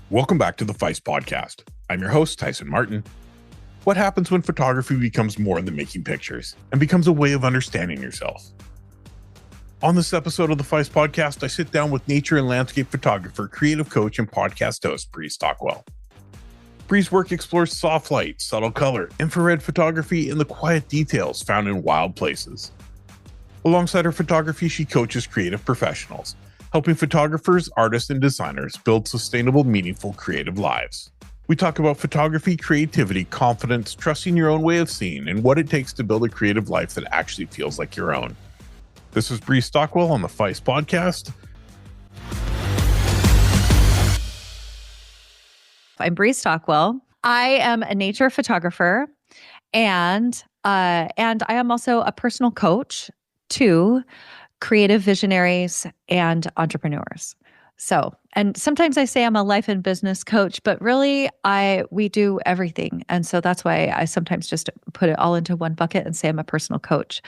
Welcome back to the PHYS Podcast. I'm your host, Tyson Martin. What happens when photography becomes more than making pictures and becomes a way of understanding yourself? On this episode of the PHYS Podcast, I sit down with nature and landscape photographer, creative coach, and podcast host, Brie Stockwell. Brie's work explores soft light, subtle color, infrared photography, and the quiet details found in wild places. Alongside her photography, she coaches creative professionals, helping photographers, artists, and designers build sustainable, meaningful, creative lives. We talk about photography, creativity, confidence, trusting your own way of seeing, and what it takes to build a creative life that actually feels like your own. This is Brie Stockwell on the PHYS Podcast. I'm Brie Stockwell. I am a nature photographer, and I am also a personal coach to creative visionaries and entrepreneurs. And sometimes I say I'm a life and business coach, but really we do everything. And so that's why I sometimes just put it all into one bucket and say I'm a personal coach.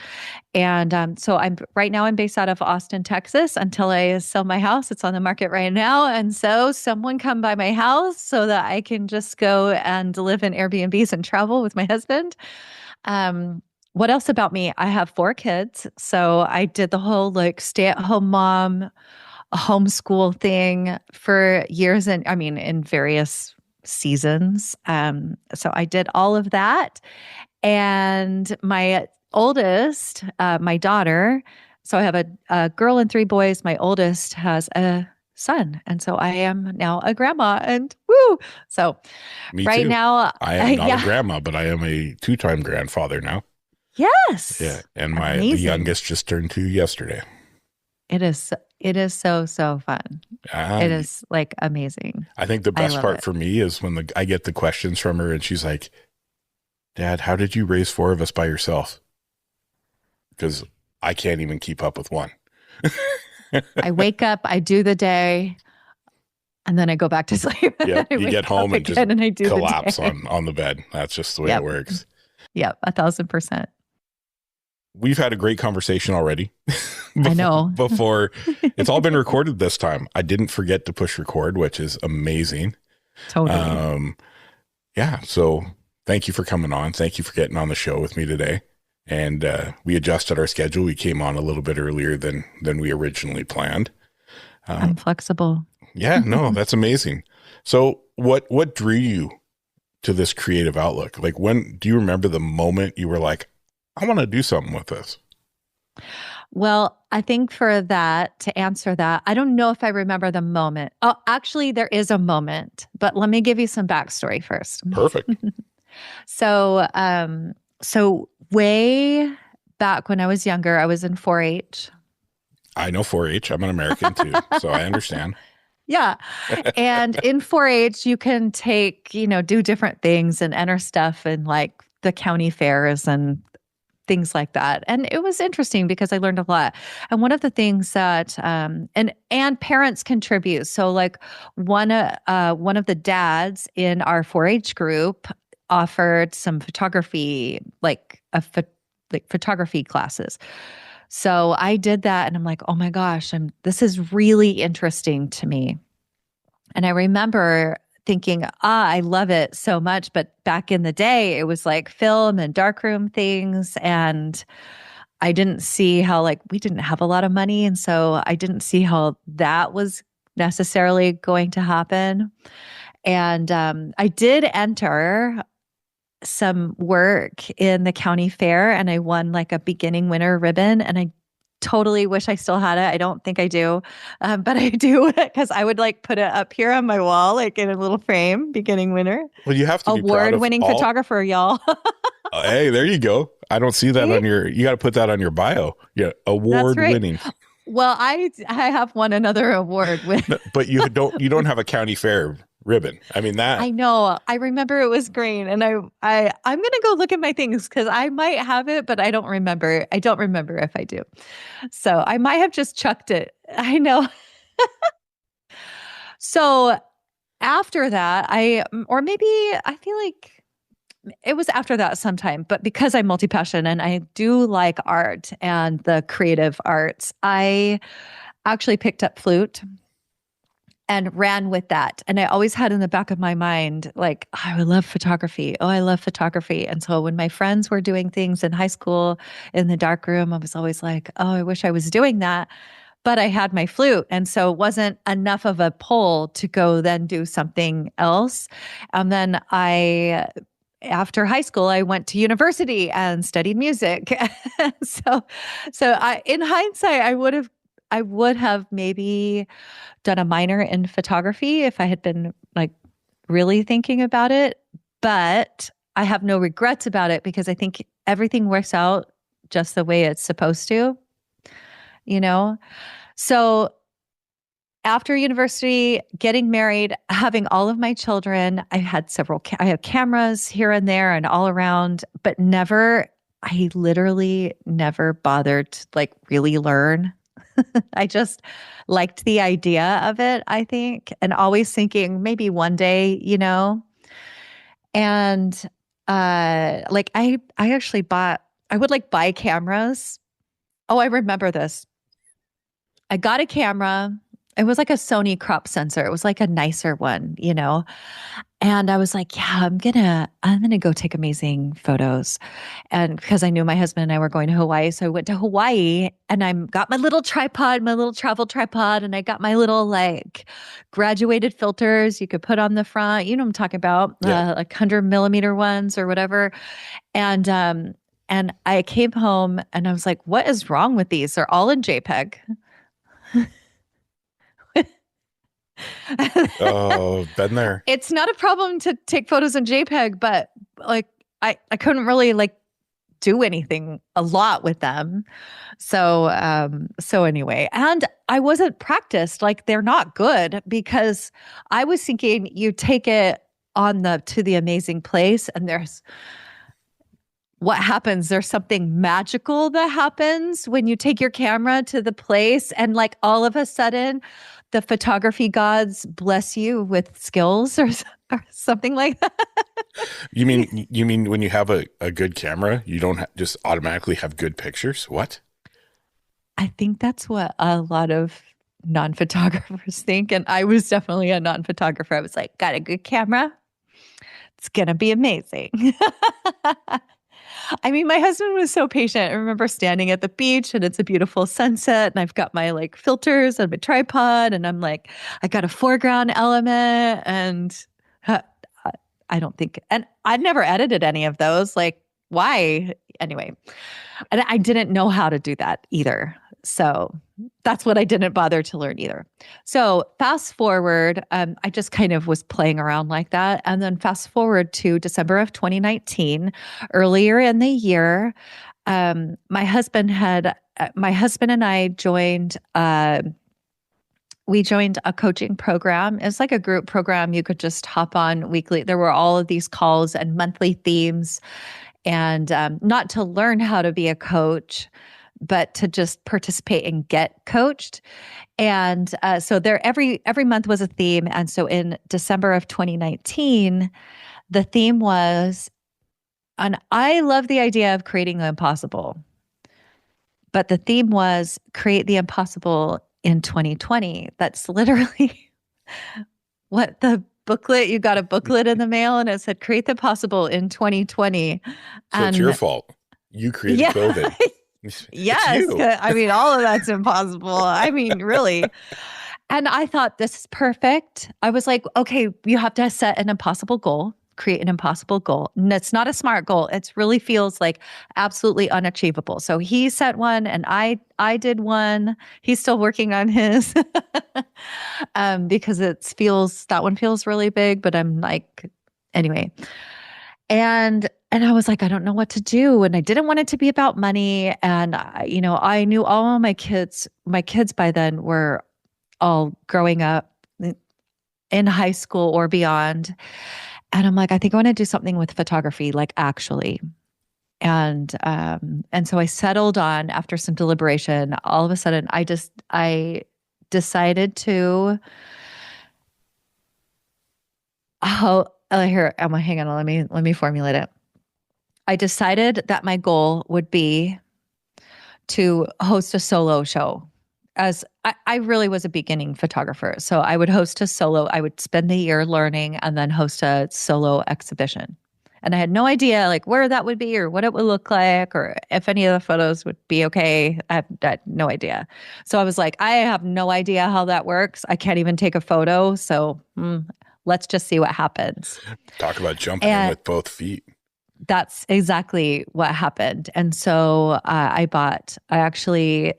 And so right now I'm based out of Austin, Texas until I sell my house. It's on the market right now. And so someone come by my house so that I can just go and live in Airbnbs and travel with my husband. What else about me? I have 4 kids. So I did the whole stay-at-home mom, homeschool thing for years in various seasons. So I did all of that. And my oldest, my daughter, so I have a girl and 3 boys. My oldest has a son. And so I am now a grandma, and woo. So Me right too. now I am not a grandma, but I am a 2-time grandfather now. Yes. Yeah. And my youngest just turned 2 yesterday. It is so fun. It is amazing. I think the best part for me is when I get the questions from her and she's like, Dad, how did you raise 4 of us by yourself? Because I can't even keep up with one. I wake up, I do the day, and then I go back to sleep. Yeah, you get home and just and I collapse on the bed. That's just the way it works. Yep, 1,000%. We've had a great conversation already. I know. Before it's all been recorded this time. I didn't forget to push record, which is amazing. Totally. Yeah. So thank you for coming on. Thank you for getting on the show with me today. And we adjusted our schedule. We came on a little bit earlier than we originally planned. I'm flexible. Yeah, no, that's amazing. So what drew you to this creative outlook? Like, when do you remember the moment you were like, I want to do something with this? Well, I think to answer that, I don't know if I remember the moment. Oh, actually, there is a moment, but let me give you some backstory first. Perfect. So way back when I was younger, I was in 4-H. I know 4-H. I'm an American too, so I understand. Yeah. And in 4-H, you can do different things and enter stuff in the county fairs and things like that. And it was interesting because I learned a lot. And one of the things that, and parents contribute. So one of the dads in our 4-H group offered some photography, photography classes. So I did that and I'm like, oh my gosh, this is really interesting to me. And I remember thinking, I love it so much. But back in the day, it was film and darkroom things. And I didn't see how we didn't have a lot of money. And so I didn't see how that was necessarily going to happen. And I did enter some work in the county fair and I won a beginning winner ribbon, and I totally wish I still had it. I don't think I do, but I do because I would put it up here on my wall, in a little frame, beginning winner. Well, you have to be award-winning photographer, y'all. Hey, there you go. I don't see that on you got to put that on your bio. Yeah. Award-winning. Right. Well, I have won another award with, but you don't have a county fair ribbon. I mean that. I know. I remember it was green, and I'm gonna go look at my things because I might have it, but I don't remember. I don't remember if I do. So I might have just chucked it. I know. So after that, I feel like it was after that sometime, but because I'm multi-passion and I do like art and the creative arts, I actually picked up flute. and ran with that. And I always had in the back of my mind, like, oh, I love photography. Oh, I love photography. And so when my friends were doing things in high school in the darkroom, I was always like, oh, I wish I was doing that. But I had my flute. And so it wasn't enough of a pull to go then do something else. And then after high school, I went to university and studied music. In hindsight, I would have maybe done a minor in photography if I had been like really thinking about it. But I have no regrets about it because I think everything works out just the way it's supposed to, you know? So after university, getting married, having all of my children, I had I have cameras here and there and all around, but I literally never bothered to like really learn. I just liked the idea of it, I think, and always thinking maybe one day, and like I actually I would like buy cameras. Oh, I remember this. I got a camera. It was like a Sony crop sensor. It was like a nicer one, And I was like, yeah, I'm gonna go take amazing photos. And because I knew my husband and I were going to Hawaii. So I went to Hawaii and I got my little tripod, my little travel tripod, and I got my little like graduated filters you could put on the front. You know what I'm talking about, like 100mm ones or whatever. And I came home and I was like, what is wrong with these? They're all in JPEG. Oh, been there. It's not a problem to take photos in JPEG, but like I couldn't really like do anything a lot with them. So anyway, and I wasn't practiced. Like they're not good because I was thinking you take it to the amazing place and what happens? There's something magical that happens when you take your camera to the place and like all of a sudden the photography gods bless you with skills or something like that. You mean when you have a good camera, you don't just automatically have good pictures? What? I think that's what a lot of non-photographers think. And I was definitely a non-photographer. I was like, got a good camera? It's going to be amazing. I mean, my husband was so patient. I remember standing at the beach and it's a beautiful sunset and I've got my like filters on my tripod and I'm like, I got a foreground element and I don't think, and I'd never edited any of those. Like, why? Anyway, and I didn't know how to do that either. So that's what I didn't bother to learn either. So fast forward, I just kind of was playing around like that. And then fast forward to December of 2019, earlier in the year, my husband and I joined, we joined a coaching program. It's like a group program you could just hop on weekly. There were all of these calls and monthly themes and not to learn how to be a coach, but to just participate and get coached. And so there, every month was a theme. And so in December of 2019, the theme was, and I love the idea of creating the impossible, but the theme was create the impossible in 2020. That's literally what the booklet, you got a booklet in the mail and it said, create the possible in 2020. So it's your fault. You created COVID. Yes. I mean, all of that's impossible. I mean, really. And I thought, this is perfect. I was like, okay, you have to set an impossible goal, create an impossible goal. And it's not a SMART goal. It really feels like absolutely unachievable. So he set one and I did one. He's still working on his because that one feels really big, but I'm like, anyway. And I was like, I don't know what to do. And I didn't want it to be about money. And, I knew all my kids by then were all growing up in high school or beyond. And I'm like, I think I want to do something with photography, like actually. And so I settled on, after some deliberation, all of a sudden I decided to, hang on, let me formulate it. I decided that my goal would be to host a solo show as I really was a beginning photographer. So I would host a solo, I would spend the year learning and then host a solo exhibition. And I had no idea like where that would be or what it would look like or if any of the photos would be okay. I had no idea. So I was like, I have no idea how that works. I can't even take a photo. So let's just see what happens. Talk about jumping in with both feet. That's exactly what happened. And so I actually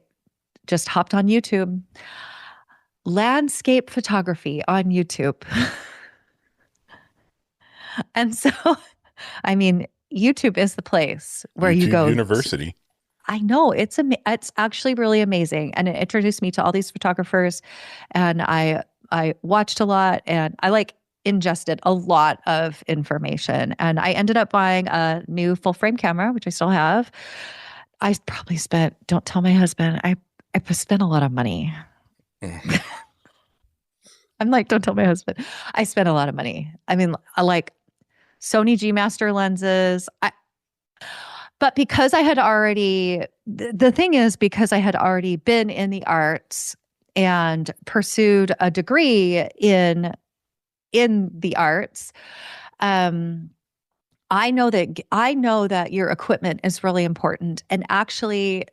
just hopped on YouTube, landscape photography on YouTube. And so, I mean, YouTube is the place where you go. University. I know it's actually really amazing. And it introduced me to all these photographers, and I watched a lot, and I ingested a lot of information, and I ended up buying a new full frame camera, which I still have. I probably spent, don't tell my husband, I spent a lot of money. I'm like, don't tell my husband. I spent a lot of money. I mean, I like Sony G Master lenses. But because I had already, the thing is, because I had already been in the arts and pursued a degree in the arts, I know that your equipment is really important, and actually,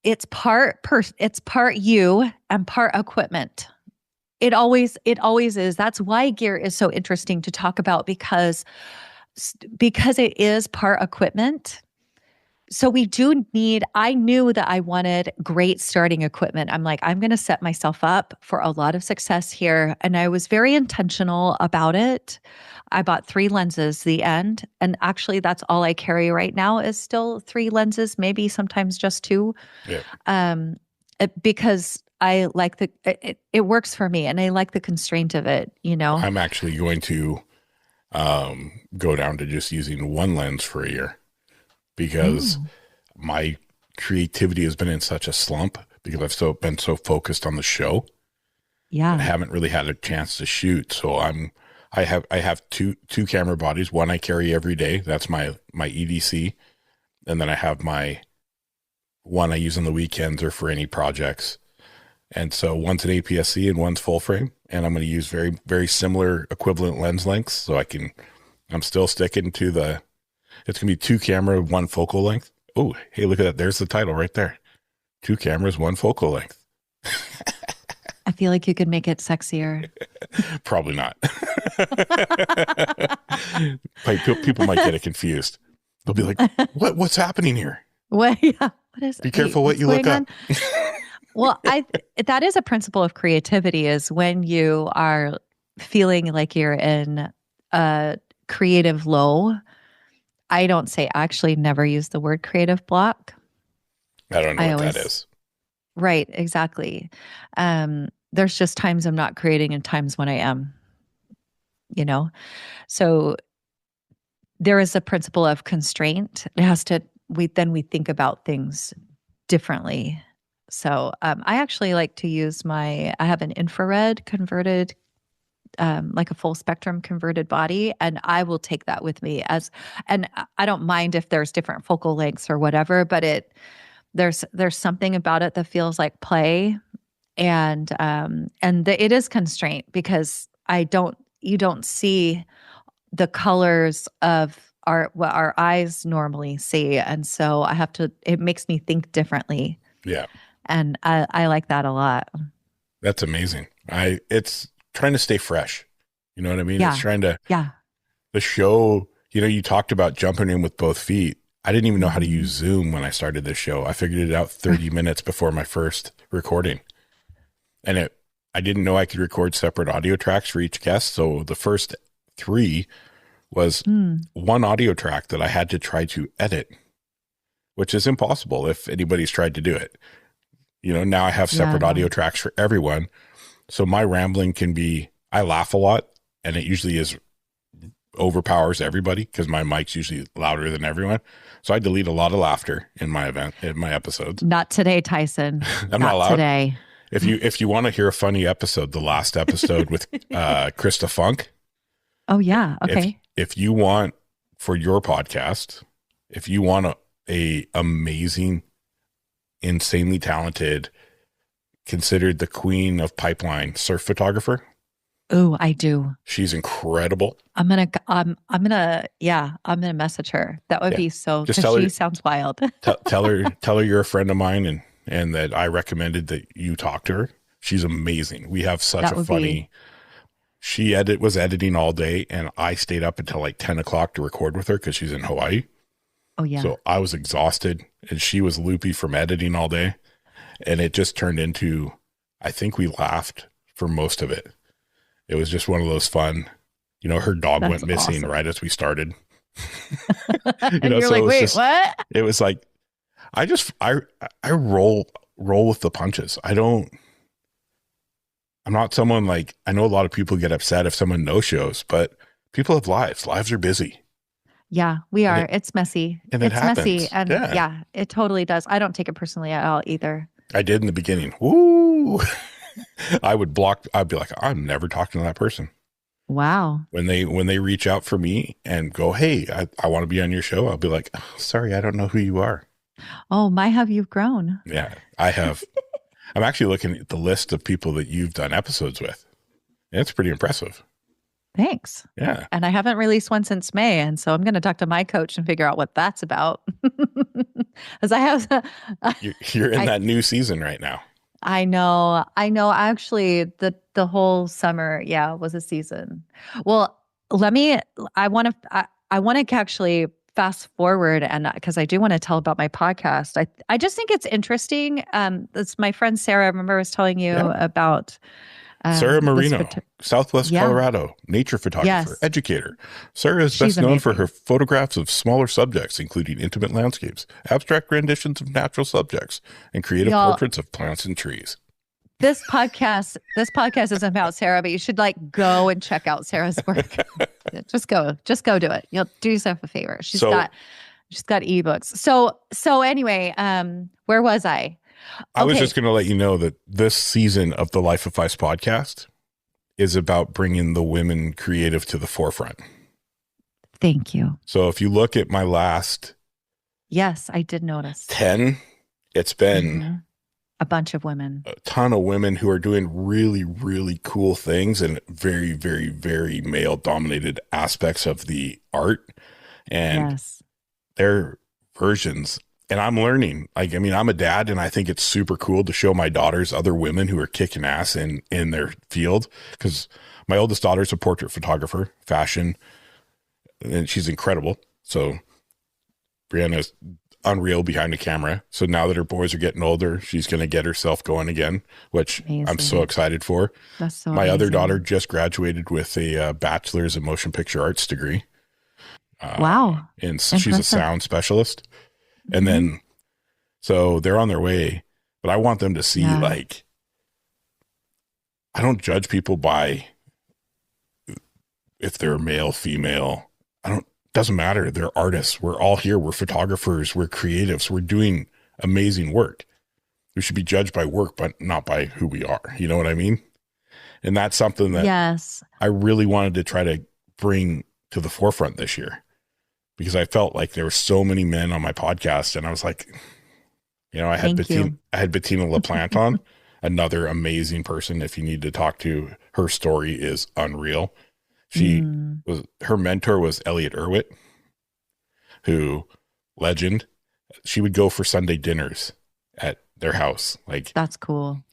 it's part you and part equipment. It always is. That's why gear is so interesting to talk about, because it is part equipment. So I knew that I wanted great starting equipment. I'm like, I'm going to set myself up for a lot of success here. And I was very intentional about it. I bought 3 lenses, the end. And actually that's all I carry right now is still 3 lenses, maybe sometimes just 2. Yeah. Because I like it works for me, and I like the constraint of it, I'm actually going to go down to just using 1 lens for a year, because my creativity has been in such a slump because I've been so focused on the show. Yeah. I haven't really had a chance to shoot. So I have two camera bodies. One I carry every day. That's my EDC. And then I have my one I use on the weekends or for any projects. And so one's an APS-C and one's full frame. And I'm going to use very, very similar equivalent lens lengths. So I'm still sticking to it's going to be 2 camera, 1 focal length. Oh, hey, look at that. There's the title right there. 2 cameras, 1 focal length. I feel like you could make it sexier. Probably not. People might get it confused. They'll be like, what's happening here? What? Yeah. What is? Be careful what you look up. Well, that is a principle of creativity, is when you are feeling like you're in a creative low. I actually never use the word creative block. I don't know what that is. Right, exactly. There's just times I'm not creating and times when I am, So there is a principle of constraint. We think about things differently. So I actually like to use I have an infrared converted, like a full spectrum converted body, and I will take that with me and I don't mind if there's different focal lengths or whatever, but there's something about it that feels like play, and it is constraint because you don't see the colors of what our eyes normally see, and so it makes me think differently. Yeah. And I like that a lot. That's amazing. It's trying to stay fresh. You know what I mean? Yeah. It's trying to, yeah. The show, you talked about jumping in with both feet. I didn't even know how to use Zoom when I started this show. I figured it out 30 minutes before my first recording. And I didn't know I could record separate audio tracks for each guest. So the first 3 was one audio track that I had to try to edit, which is impossible if anybody's tried to do it. Now I have separate audio tracks for everyone. So my rambling I laugh a lot, and it usually overpowers everybody because my mic's usually louder than everyone. So I delete a lot of laughter in my episodes. Not today, Tyson. I'm not allowed. Today. If you want to hear a funny episode, the last episode with Krista Funk. Oh yeah. Okay. If you want for your podcast, if you want a amazing insanely talented, considered the queen of pipeline surf photographer. Oh, I do. She's incredible. I'm gonna message her. That would be so, Just because tell she her, sounds wild. tell her you're a friend of mine and that I recommended that you talk to her. She's amazing. We have such a funny. She was editing all day, and I stayed up until like 10 o'clock to record with her because she's in Hawaii. Oh yeah. So I was exhausted, and she was loopy from editing all day, and it just turned into, I think we laughed for most of it. It was just one of those fun, her dog went missing right as we started. And you're so like, wait, what? It was like, I roll with the punches. I'm not someone like, I know a lot of people get upset if someone no shows, but people have lives. Lives are busy. Yeah, we are. It's messy. And it's messy. And yeah, it totally does. I don't take it personally at all either. I did in the beginning. Woo! I'd be like, I'm never talking to that person. Wow. When they reach out for me and go, hey, I want to be on your show, I'll be like, oh, sorry, I don't know who you are. Oh, my, have you grown? Yeah, I have. I'm actually looking at the list of people that you've done episodes with. And it's pretty impressive. Thanks. Yeah. And I haven't released one since May. And so I'm going to talk to my coach and figure out what that's about. As I have. You're in that new season right now. I know. Actually, the whole summer, was a season. Well, I want to actually fast forward, and because I do want to tell about my podcast. I just think it's interesting. It's my friend Sarah, I remember, was telling you about Sarah Marino, Southwest Colorado, nature photographer, educator. Sarah is best known for her photographs of smaller subjects, including intimate landscapes, abstract renditions of natural subjects, and creative portraits of plants and trees. This podcast isn't about Sarah, but you should go and check out Sarah's work. Just go do it. You'll do yourself a favor. She's got ebooks. So anyway, where was I? I was just going to let you know that this season of the Life of PHYS podcast is about bringing the women creative to the forefront. Thank you. So if you look at my last, yes, I did notice 10, it's been a bunch of women, a ton of women who are doing really, really cool things and very, very, very male dominated aspects of the art and their versions. And I'm learning, I'm a dad, and I think it's super cool to show my daughters other women who are kicking ass in their field. Because my oldest daughter's a portrait photographer, fashion, and she's incredible. So Brianna's unreal behind the camera. So now that her boys are getting older, she's going to get herself going again, which I'm so excited for. That's so my other daughter just graduated with a bachelor's in motion picture arts degree. Wow. And she's a sound specialist. And then, so they're on their way, but I want them to see, I don't judge people by if they're male, female. Doesn't matter. They're artists. We're all here. We're photographers. We're creatives. We're doing amazing work. We should be judged by work, but not by who we are. You know what I mean? And that's something that I really wanted to try to bring to the forefront this year. Because I felt like there were so many men on my podcast, and I was like, I had Bettina LaPlante on, another amazing person. If you need to talk to, her story is unreal. Her mentor was Elliot Erwitt, who legend. She would go for Sunday dinners at their house. That's cool.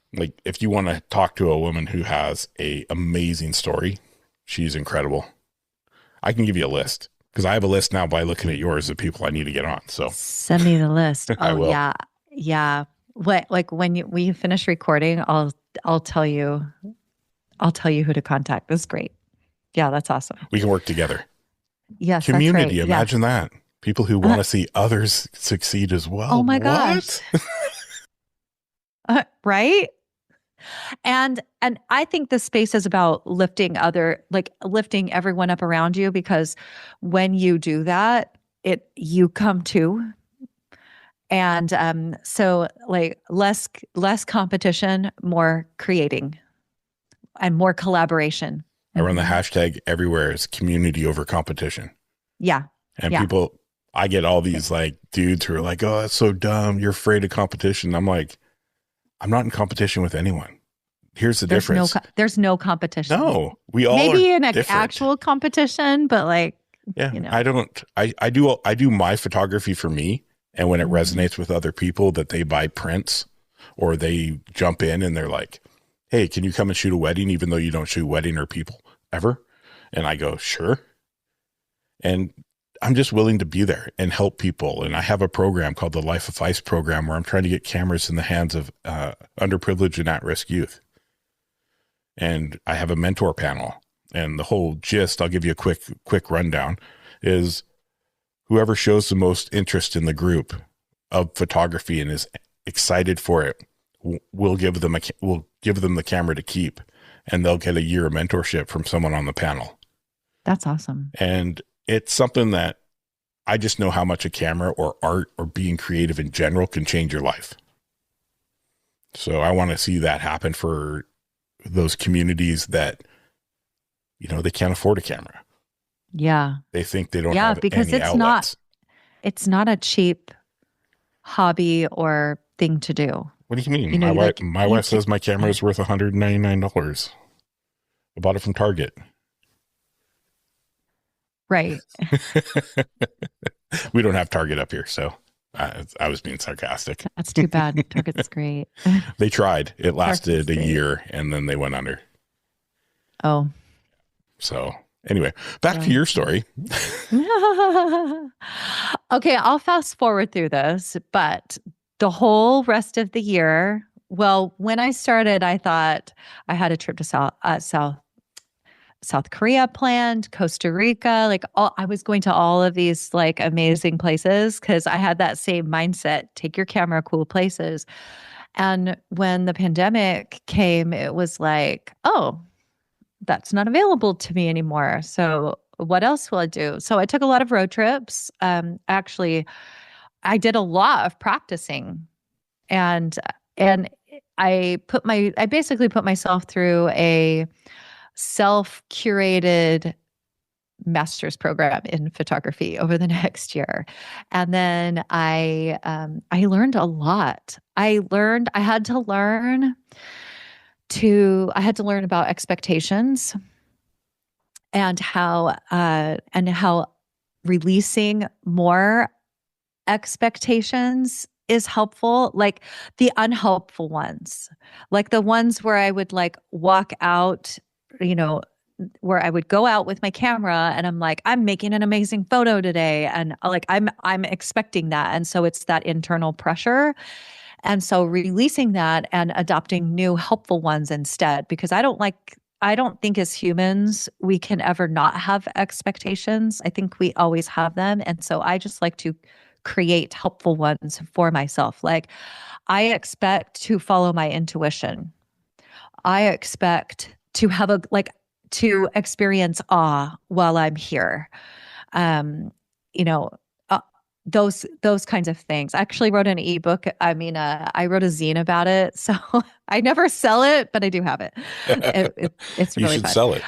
If you want to talk to a woman who has a amazing story, she's incredible. I can give you a list. Because I have a list now by looking at yours of people I need to get on. So send me the list. I will. Yeah. When we finish recording, I'll tell you who to contact. That's great. Yeah, that's awesome. We can work together. Yes, community. That's right. Imagine that. People who want to see others succeed as well. Oh my gosh. Right. And I think the space is about lifting everyone up around you, because when you do that, you come to, and so less competition, more creating, and more collaboration. I run the hashtag everywhere is community over competition. Yeah. And people I get all these like dudes who are like, oh, that's so dumb. You're afraid of competition. I'm like, I'm not in competition with anyone. Here's the difference. There's no competition. No, we all maybe are in an different. actual competition, but like, yeah, you know. I do my photography for me. And when it resonates with other people that they buy prints or they jump in and they're like, hey, can you come and shoot a wedding even though you don't shoot wedding or people ever? And I go, sure. And I'm just willing to be there and help people. And I have a program called the Life of PHYS program where I'm trying to get cameras in the hands of underprivileged and at-risk youth. And I have a mentor panel. And the whole gist, I'll give you a quick rundown, is whoever shows the most interest in the group of photography and is excited for it, we'll give them the camera to keep, and they'll get a year of mentorship from someone on the panel. That's awesome. And it's something that I just know how much a camera or art or being creative in general can change your life. So I want to see that happen for those communities that, you know, they can't afford a camera. Yeah. They think they don't have because any outlets. It's not a cheap hobby or thing to do. What do you mean? You know, my wife says my camera is worth $199. I bought it from Target. Right. We don't have Target up here, so I was being sarcastic. That's too bad. Target's great. They tried. It lasted a year, and then they went under. Oh. So anyway, back to your story. Okay, I'll fast forward through this, but the whole rest of the year, well, when I started, I thought I had a trip to South Korea planned, Costa Rica, I was going to all of these like amazing places because I had that same mindset, take your camera, cool places. And when the pandemic came, it was like, oh, that's not available to me anymore. So what else will I do? So I took a lot of road trips. Actually, I did a lot of practicing, and I basically put myself through a self-curated master's program in photography over the next year. And then I learned a lot. I had to learn about expectations and how releasing more expectations is helpful, like the unhelpful ones, like the ones where I would like walk out, where I would go out with my camera and I'm like, I'm making an amazing photo today. And like, I'm expecting that. And so it's that internal pressure. And so releasing that and adopting new helpful ones instead, because I don't think as humans, we can ever not have expectations. I think we always have them. And so I just like to create helpful ones for myself. Like I expect to follow my intuition. I expect to have to experience awe while I'm here. Those kinds of things. I actually wrote an ebook. I wrote a zine about it. So I never sell it, but I do have it. It's really fun. You should sell it.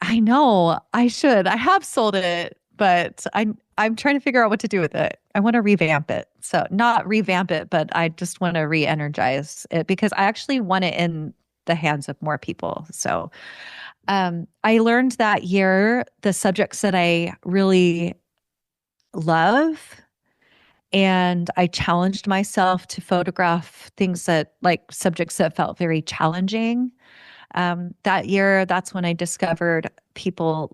I know I should. I have sold it, but I'm trying to figure out what to do with it. I want to revamp it. So not revamp it, but I just want to re-energize it because I actually want it in the hands of more people. So I learned that year the subjects that I really love, and I challenged myself to photograph things subjects that felt very challenging. That year, that's when I discovered people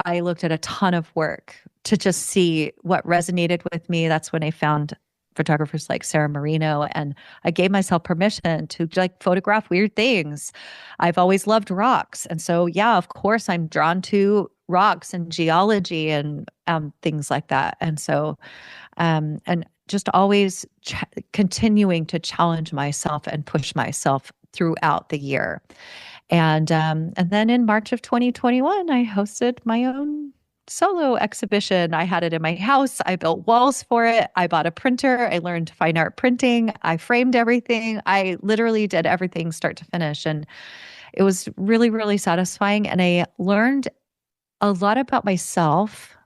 I looked at a ton of work to just see what resonated with me. That's when I found photographers like Sarah Marino, and I gave myself permission to photograph weird things. I've always loved rocks. And so, yeah, of course I'm drawn to rocks and geology and things like that. And so, and just always continuing to challenge myself and push myself throughout the year. And then in March of 2021, I hosted my own solo exhibition. I had it in my house. I built walls for it. I bought a printer. I learned fine art printing. I framed everything. I literally did everything start to finish. And it was really, really satisfying. And I learned a lot about myself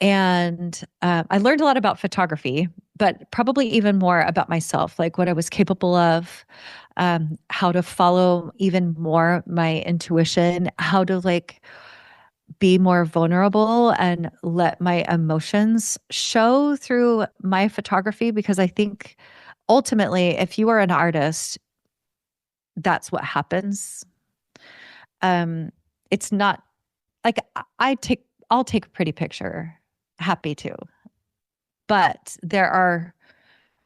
And I learned a lot about photography, but probably even more about myself, like what I was capable of, how to follow even more my intuition, how to like be more vulnerable and let my emotions show through my photography. Because I think ultimately, if you are an artist, that's what happens. It's not like I'll take a pretty picture, happy to, but there are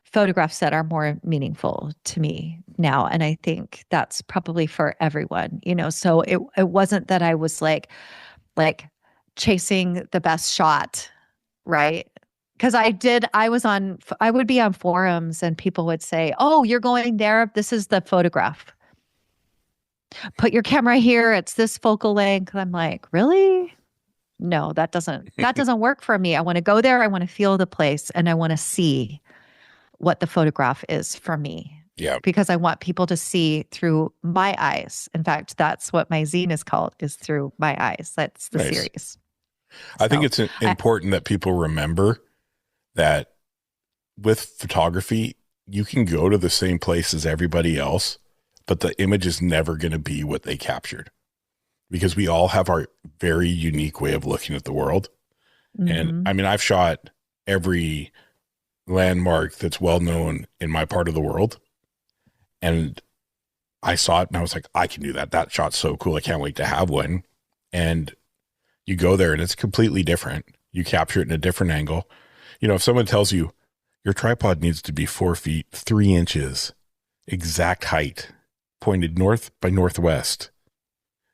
photographs that are more meaningful to me now. And I think that's probably for everyone, so it wasn't that I was like chasing the best shot, right? Because I would be on forums and people would say, oh, you're going there. This is the photograph. Put your camera here. It's this focal length. I'm like, really? No, that doesn't work for me. I want to go there. I want to feel the place and I want to see what the photograph is for me. Yeah. Because I want people to see through my eyes. In fact, that's what my zine is called, is Through My Eyes. That's the series. I think it's important that people remember that with photography, you can go to the same place as everybody else, but the image is never going to be what they captured, because we all have our very unique way of looking at the world. Mm-hmm. And I mean, I've shot every landmark that's well known in my part of the world. And I saw it and I was like, I can do that. That shot's so cool. I can't wait to have one. And you go there and it's completely different. You capture it in a different angle. If someone tells you your tripod needs to be 4 feet, 3 inches, exact height, pointed north by northwest,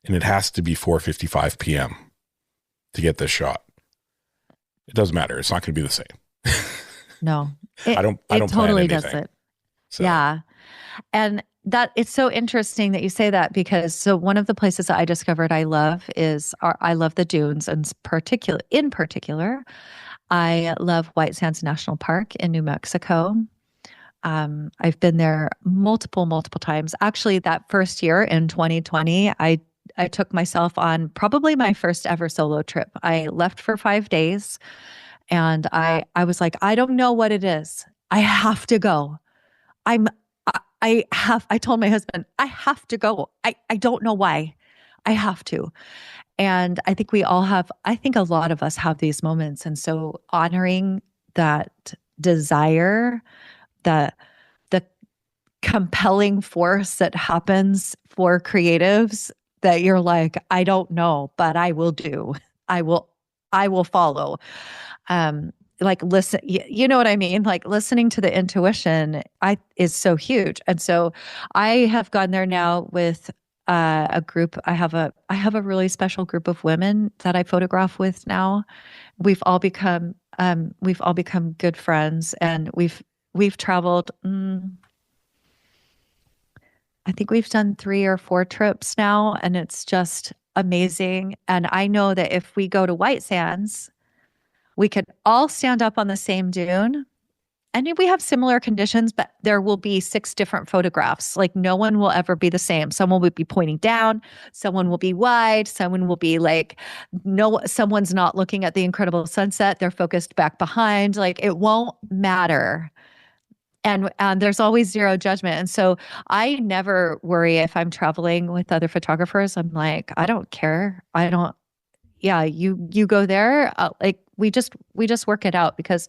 and it has to be 4:55 p.m. to get this shot, it doesn't matter. It's not going to be the same. No, I don't totally plan does anything. it. So. Yeah. And that it's so interesting that you say that, because so one of the places that I discovered I love I love the dunes, and in particular, I love White Sands National Park in New Mexico. I've been there multiple times. Actually, that first year in 2020, I took myself on probably my first ever solo trip. I left for 5 days and I was like, I don't know what it is. I have to go. I told my husband, I have to go. I don't know why. I have to. And I think a lot of us have these moments. And so honoring that desire, the compelling force that happens for creatives, that you're like, I don't know, but I will do. I will follow. Like listen, you know what I mean? Like listening to the intuition is so huge. And so I have gone there now with a group. I have a really special group of women that I photograph with now. We've all become good friends, and we've traveled. I think we've done 3 or 4 trips now, and it's just amazing. And I know that if we go to White Sands, we could all stand up on the same dune. And we have similar conditions, but there will be 6 different photographs. Like no one will ever be the same. Someone will be pointing down, someone will be wide, someone will be like, someone's not looking at the incredible sunset. They're focused back behind. Like it won't matter. And there's always zero judgment. And so I never worry if I'm traveling with other photographers. I'm like, I don't care. You go there. Like we just work it out, because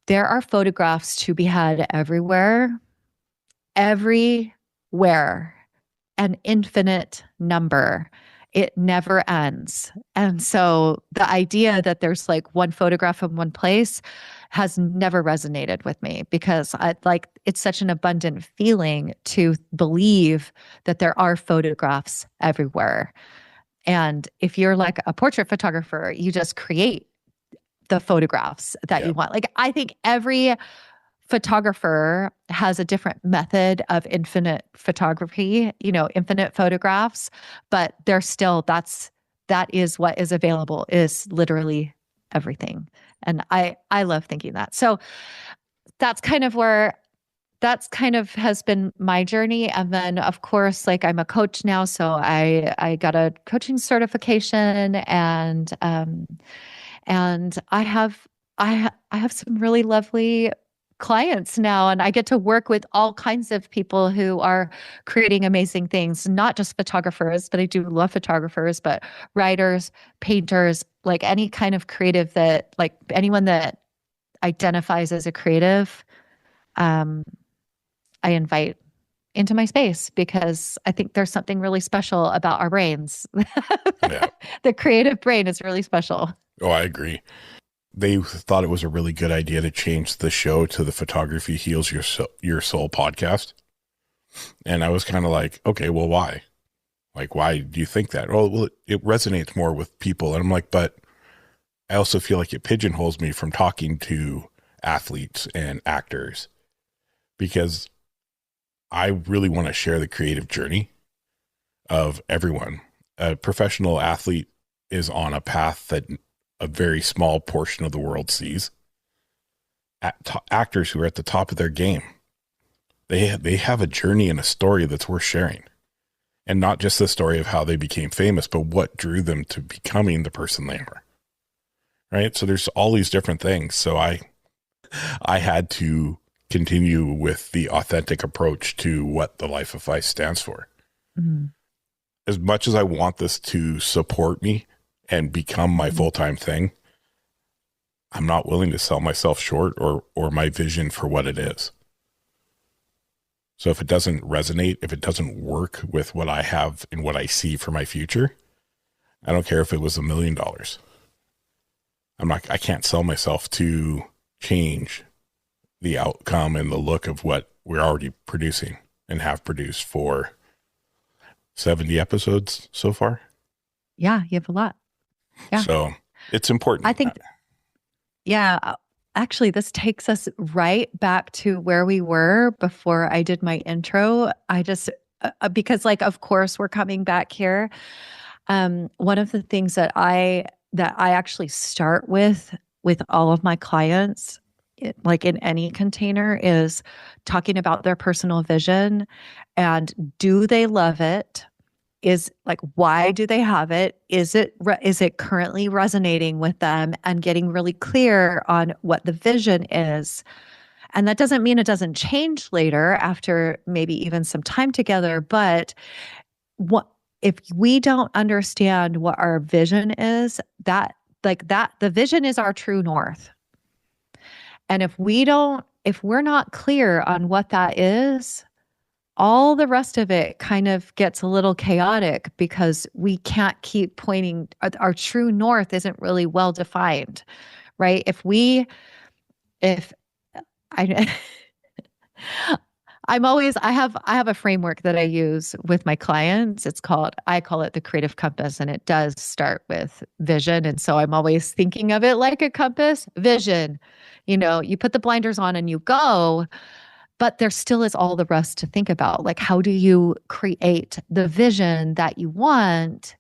there are photographs to be had everywhere, an infinite number. It never ends. And so the idea that there's like one photograph in one place has never resonated with me, because it's such an abundant feeling to believe that there are photographs everywhere. And if you're like a portrait photographer, you just create the photographs that you want. Like I think every photographer has a different method of infinite photography, infinite photographs, but they're still, that is what is available, is literally everything. And I love thinking that. So that's kind of has been my journey. And then of course, like I'm a coach now. So I got a coaching certification, And I have some really lovely clients now, and I get to work with all kinds of people who are creating amazing things, not just photographers, but I do love photographers, but writers, painters, like any kind of creative that, like anyone that identifies as a creative, um, I invite into my space because I think there's something really special about our brains. Yeah. The creative brain is really special. Oh, I agree. They thought it was a really good idea to change the show to the Photography Heals Your Soul podcast. And I was kind of like, okay, well, why? Like, why do you think that? Oh, well, it resonates more with people. And I'm like, but I also feel like it pigeonholes me from talking to athletes and actors because I really want to share the creative journey of everyone. A professional athlete is on a path that a very small portion of the world sees. Actors who are at the top of their game, they have a journey and a story that's worth sharing. And not just the story of how they became famous, but what drew them to becoming the person they are. Right? So there's all these different things. So I had to continue with the authentic approach to what the Life of PHYS stands for. Mm-hmm. As much as I want this to support me and become my full-time thing, I'm not willing to sell myself short or my vision for what it is. So if it doesn't resonate, if it doesn't work with what I have and what I see for my future, I don't care if it was $1 million. I can't sell myself to change the outcome and the look of what we're already producing and have produced for 70 episodes so far. Yeah, you have a lot. Yeah. So it's important. I think, yeah, actually, this takes us right back to where we were before I did my intro. I just, because like, of course, we're coming back here. One of the things that I actually start with all of my clients, like in any container, is talking about their personal vision and do they love it? Is like, why do they have it? Is it currently resonating with them, and getting really clear on what the vision is? And that doesn't mean it doesn't change later after maybe even some time together. But if we don't understand what our vision is, the vision is our true north. And if we're not clear on what that is, all the rest of it kind of gets a little chaotic because we can't keep pointing. Our true north isn't really well defined, right? I have a framework that I use with my clients. I call it the creative compass, and it does start with vision. And so I'm always thinking of it like a compass. Vision, you put the blinders on and you go. But there still is all the rest to think about. Like, how do you create the vision that you want?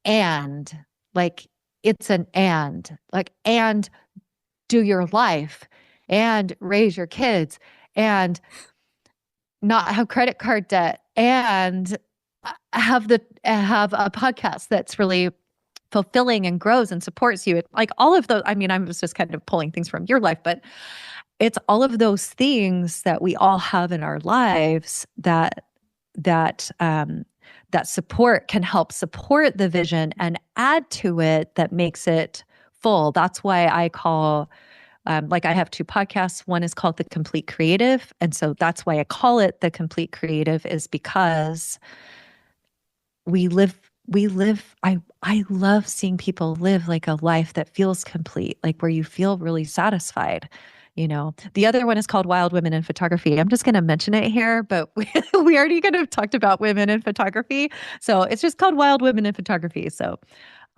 And like, it's an and do your life and raise your kids and not have credit card debt and have a podcast that's really fulfilling and grows and supports you. Like all of those, I mean, I was just kind of pulling things from your life, but it's all of those things that we all have in our lives that support can help support the vision and add to it that makes it full. That's why I call, I have 2 podcasts. One is called The Complete Creative. And so that's why I call it The Complete Creative, is because I love seeing people live like a life that feels complete, like where you feel really satisfied. The other one is called Wild Women in Photography. I'm just going to mention it here, but we already kind of talked about women in photography. So it's just called Wild Women in Photography. So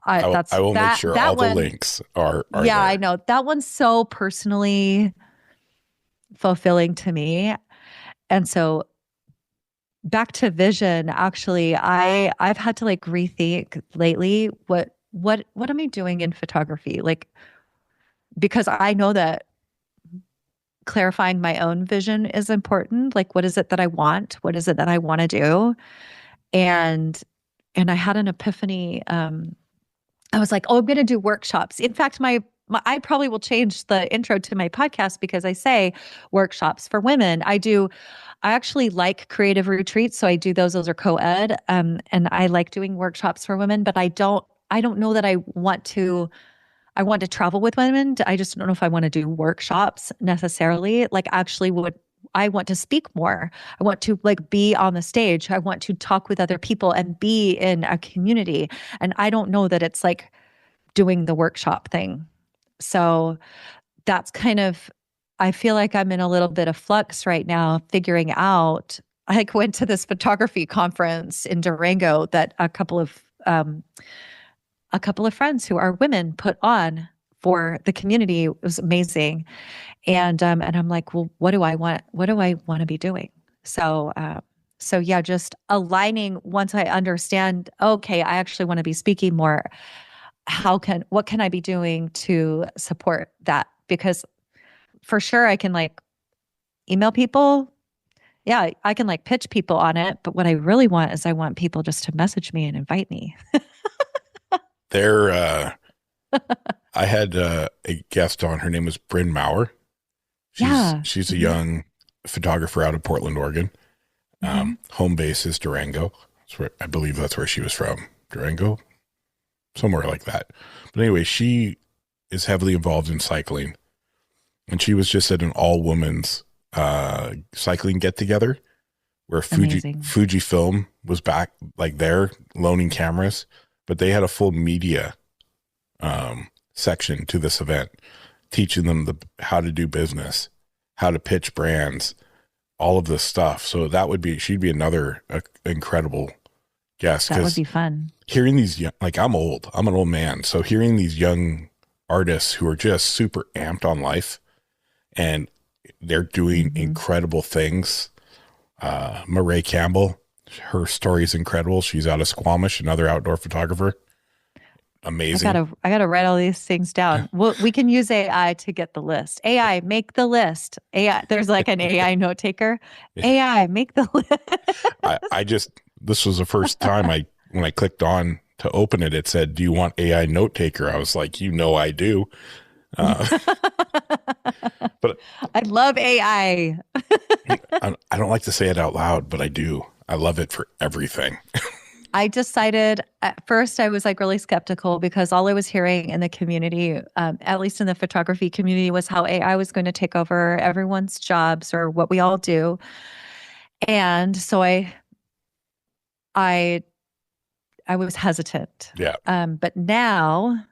I will make sure all the links are yeah, there. I know. That one's so personally fulfilling to me. And so back to vision, actually, I've had to like rethink lately what am I doing in photography? Like, because I know that clarifying my own vision is important. Like, what is it that I want? What is it that I want to do? And I had an epiphany I was like, oh, I'm going to do workshops. In fact, I probably will change the intro to my podcast because I say workshops for women. I actually like creative retreats. So I do those. Those are co-ed. And I like doing workshops for women, but I don't know that I want to travel with women. I just don't know if I want to do workshops necessarily. Like actually I want to speak more. I want to like be on the stage. I want to talk with other people and be in a community. And I don't know that it's like doing the workshop thing. So that's kind of, I feel like I'm in a little bit of flux right now, figuring out. I like went to this photography conference in Durango that a couple of friends who are women put on for the community. It was amazing. And I'm like, well, what do I want? What do I want to be doing? So yeah, just aligning once I understand, okay, I actually want to be speaking more. What can I be doing to support that? Because for sure I can like email people. Yeah, I can like pitch people on it. But what I really want is I want people just to message me and invite me. I had a guest on. Her name was Bryn Maurer. She's a young photographer out of Portland, Oregon. Home base is Durango. I believe that's where she was from. Durango, somewhere like that. But anyway, she is heavily involved in cycling, and she was just at an all women's cycling get together where Fujifilm was back, like there loaning cameras, but they had a full media section to this event, teaching them how to do business, how to pitch brands, all of this stuff. So she'd be another incredible guest. That would be fun. Hearing these I'm an old man. So hearing these young artists who are just super amped on life and they're doing incredible things. Marae Campbell, her story is incredible. She's out of Squamish, another outdoor photographer. Amazing. I gotta write all these things down. Well, we can use AI to get the list. AI, make the list. AI, there's like an AI note taker. AI, make the list. This was the first time when I clicked on to open it, it said, "Do you want AI note taker?" I was like, I do. But I love AI. I don't like to say it out loud, but I do. I love it for everything. I decided at first I was like really skeptical because all I was hearing in the community, at least in the photography community, was how AI was going to take over everyone's jobs or what we all do. And so I was hesitant. Yeah. But now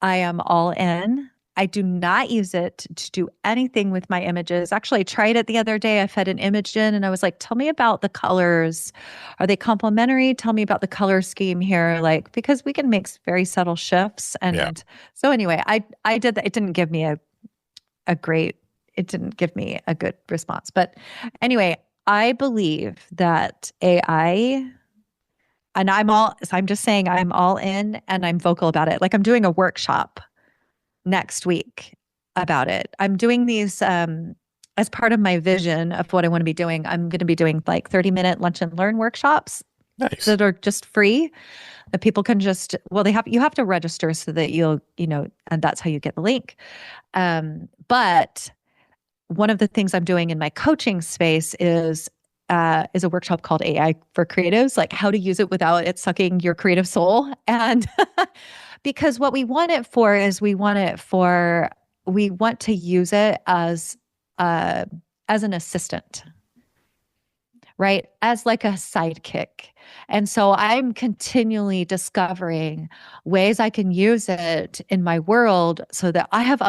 I am all in. I do not use it to do anything with my images. Actually, I tried it the other day. I fed an image in and I was like, tell me about the colors. Are they complementary? Tell me about the color scheme here. Like, because we can make very subtle shifts. And so anyway, I did that. It didn't give me it didn't give me a good response. But anyway, I believe that AI, and I'm just saying I'm all in and I'm vocal about it. Like I'm doing a workshop next week about it. I'm doing these as part of my vision of what I want to be doing. I'm going to be doing like 30-minute lunch and learn workshops. Nice. That are just free. That people can just, you have to register so that and that's how you get the link. But one of the things I'm doing in my coaching space is a workshop called AI for Creatives, like how to use it without it sucking your creative soul. And because what we want it for is we want to use it as an assistant, right? As like a sidekick. And so I'm continually discovering ways I can use it in my world so that I have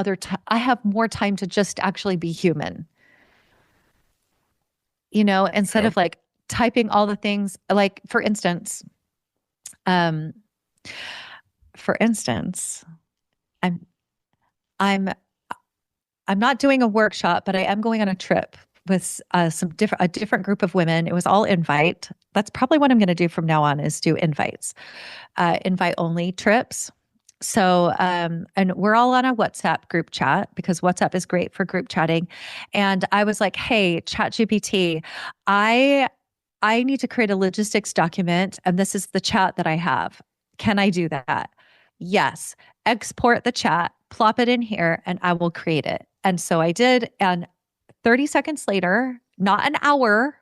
more time to just actually be human. Instead of like typing all the things, like for instance, I'm not doing a workshop, but I am going on a trip with a different group of women. It was all invite. That's probably what I'm going to do from now on is do invites, invite only trips. So, and we're all on a WhatsApp group chat because WhatsApp is great for group chatting. And I was like, hey, ChatGPT, I need to create a logistics document and this is the chat that I have. Can I do that? yes, export the chat, plop it in here, and I will create it. And so I did. And 30 seconds later, not an hour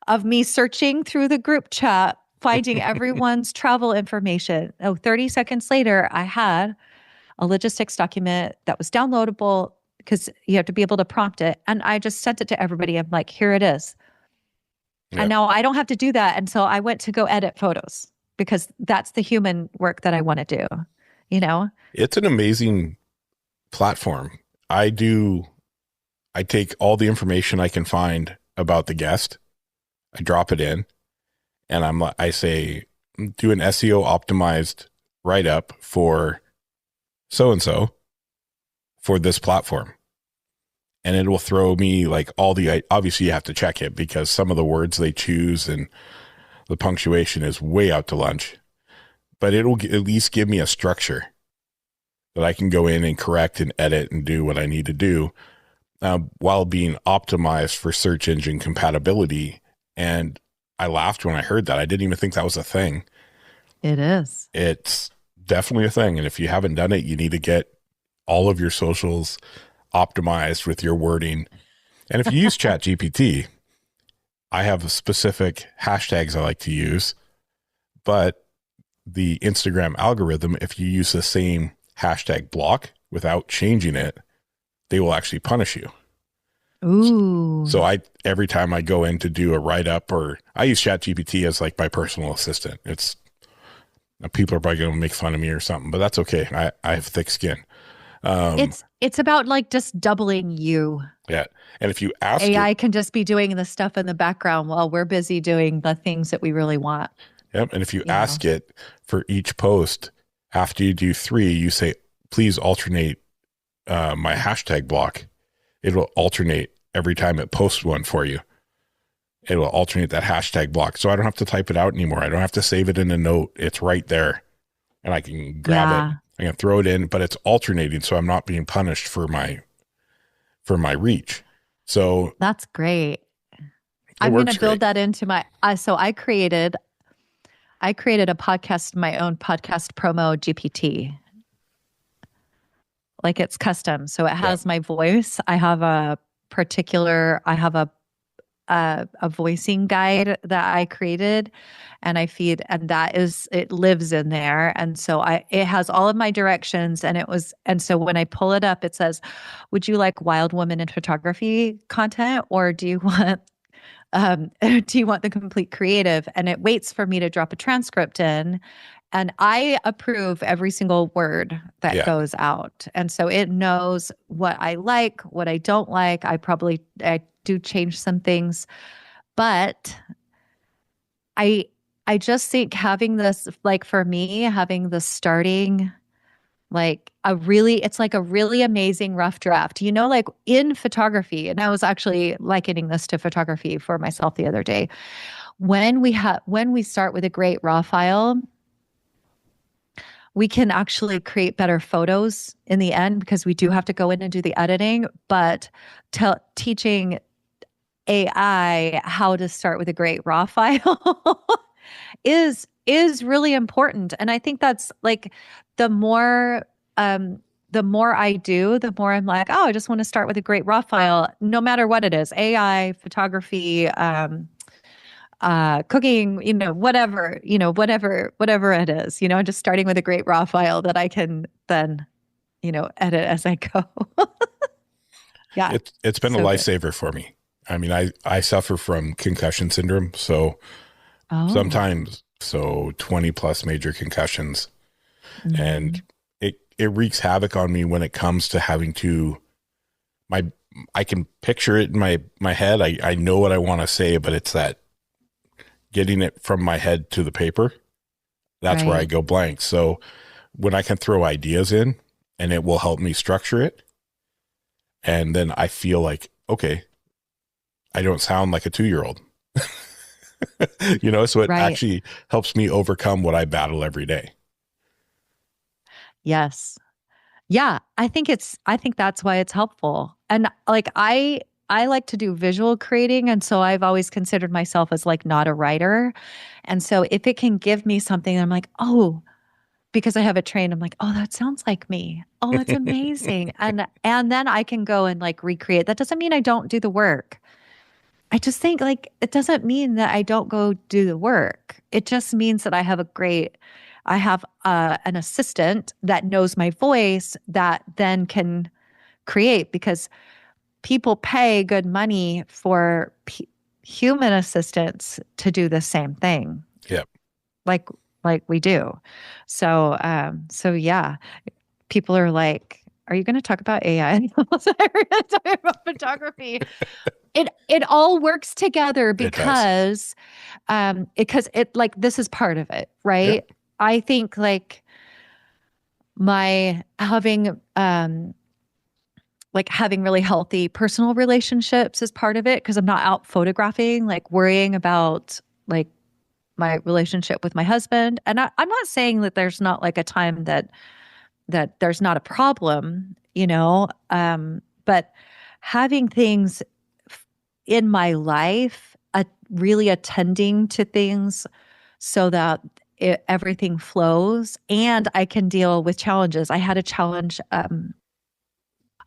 of me searching through the group chat, finding everyone's travel information. 30 seconds later, I had a logistics document that was downloadable because you have to be able to prompt it. And I just sent it to everybody. I'm like, here it is. Yeah. And now I don't have to do that. And so I went to go edit photos because that's the human work that I want to do, you know? It's an amazing platform. I take all the information I can find about the guest, I drop it in, and I say, do an SEO optimized write-up for so-and-so for this platform. And it will throw me like obviously you have to check it because some of the words they choose and the punctuation is way out to lunch, but it'll at least give me a structure that I can go in and correct and edit and do what I need to do while being optimized for search engine compatibility. And I laughed when I heard that. I didn't even think that was a thing. It is. It's definitely a thing. And if you haven't done it, you need to get all of your socials optimized with your wording. And if you use ChatGPT, I have specific hashtags I like to use, but the Instagram algorithm, if you use the same hashtag block without changing it, they will actually punish you. Ooh. So every time I go in to do a write-up, or I use ChatGPT as like my personal assistant. People are probably going to make fun of me or something, but that's okay. I have thick skin. It's about like just doubling you. Yeah. And if you ask AI can just be doing the stuff in the background while we're busy doing the things that we really want. Yep. And if you ask it for each post, after you do 3, you say, please alternate my hashtag block. It will alternate every time it posts one for you. It will alternate that hashtag block. So I don't have to type it out anymore. I don't have to save it in a note. It's right there. And I can grab it. I can throw it in, but it's alternating. So I'm not being punished for my reach. So that's great. I'm going to build that into my, so I created a podcast, my own podcast promo GPT. Like it's custom. So it has my voice. I have a voicing guide that I created and I feed, and it lives in there. And so it has all of my directions and so when I pull it up, it says, would you like wild woman in photography content? Or do you want the complete creative? And it waits for me to drop a transcript in. And I approve every single word that goes out. And so it knows what I like, what I don't like. I do change some things, but I just think having this, like for me, having the starting, it's like a really amazing rough draft, like in photography. And I was actually likening this to photography for myself the other day. When we start with a great raw file, we can actually create better photos in the end because we do have to go in and do the editing, but teaching AI how to start with a great raw file is really important. And I think that's like the more I do, the more I'm like, oh, I just want to start with a great raw file, no matter what it is, AI, photography, cooking, whatever it is, just starting with a great raw file that I can then, edit as I go. Yeah. It's been a lifesaver for me. I mean, I suffer from concussion syndrome. So sometimes 20 plus major concussions, and it wreaks havoc on me when it comes to having to, I can picture it in my head. I know what I want to say, but it's that getting it from my head to the paper. That's where I go blank. So when I can throw ideas in and it will help me structure it, and then I feel like, okay, I don't sound like a 2-year-old, so it actually helps me overcome what I battle every day. Yes. Yeah. I think that's why it's helpful. And like, I like to do visual creating. And so I've always considered myself as like not a writer. And so if it can give me something, I'm like, oh, because I have it trained. I'm like, oh, that sounds like me. Oh, that's amazing. And then I can go and like recreate. That doesn't mean I don't do the work. I just think like it doesn't mean that I don't go do the work. It just means that I have an assistant that knows my voice that then can create, because people pay good money for human assistants to do the same thing. Yep. Like we do. So yeah, people are like, are you going to talk about AI? We're going to talk about photography. It all works together because it like, this is part of it, right? Yep. I think like my having really healthy personal relationships is part of it, because I'm not out photographing, like worrying about like my relationship with my husband. And I'm not saying that there's not like a time that there's not a problem, but having things in my life, really attending to things so that everything flows and I can deal with challenges. I had a challenge. I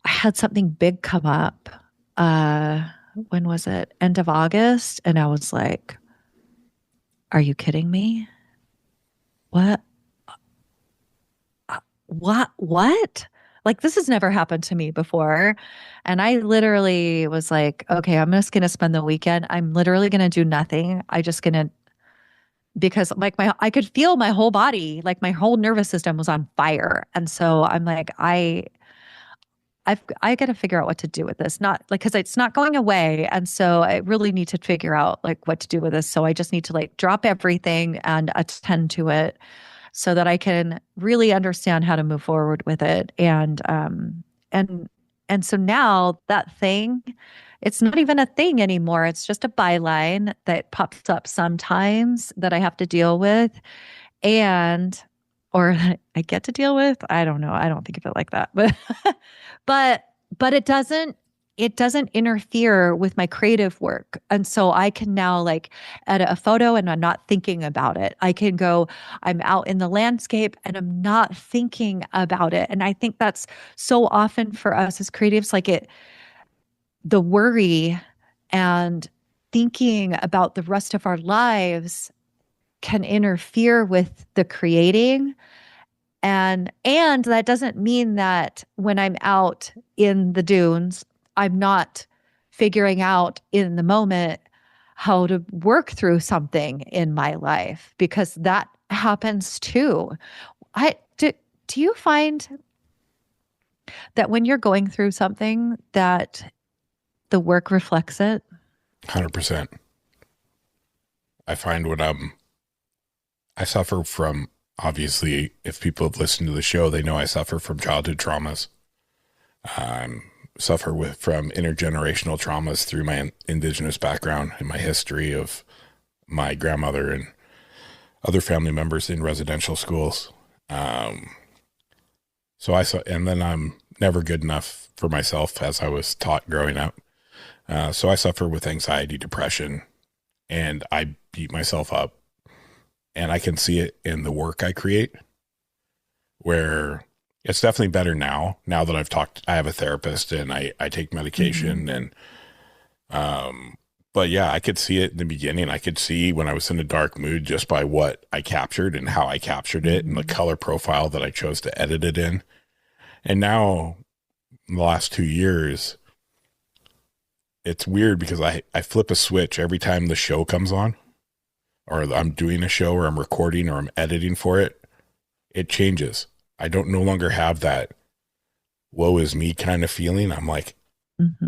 had something big come up. When was it? End of August. And I was like, are you kidding me? What? What? Like, this has never happened to me before. And I literally was like, okay, I'm just going to spend the weekend. I'm literally going to do nothing. Because like I could feel my whole body, like my whole nervous system was on fire. And so I'm like, I got to figure out what to do with this. Not like, cause it's not going away. And so I really need to figure out like what to do with this. So I just need to like drop everything and attend to it so that I can really understand how to move forward with it. And so now that thing, it's not even a thing anymore. It's just a byline that pops up sometimes that I have to deal with or I get to deal with. I don't know. I don't think of it like that, but it doesn't interfere with my creative work. And so I can now like edit a photo and I'm not thinking about it. I can go, I'm out in the landscape and I'm not thinking about it. And I think that's so often for us as creatives, like the worry and thinking about the rest of our lives can interfere with the creating. And that doesn't mean that when I'm out in the dunes, I'm not figuring out in the moment how to work through something in my life, because that happens too. Do you find that when you're going through something that the work reflects it? 100%. I find I suffer from, obviously, if people have listened to the show, they know I suffer from childhood traumas. Suffer from intergenerational traumas through my indigenous background and my history of my grandmother and other family members in residential schools. And then I'm never good enough for myself, as I was taught growing up. So I suffer with anxiety, depression, and I beat myself up. And I can see it in the work I create, where it's definitely better now that I have a therapist and I take medication. And, but yeah, I could see it in the beginning. I could see when I was in a dark mood just by what I captured and how I captured it and the color profile that I chose to edit it in. And now in the last 2 years, it's weird because I flip a switch every time the show comes on, or I'm doing a show or I'm recording or I'm editing for it. It changes. I don't no longer have that woe is me kind of feeling. I'm like,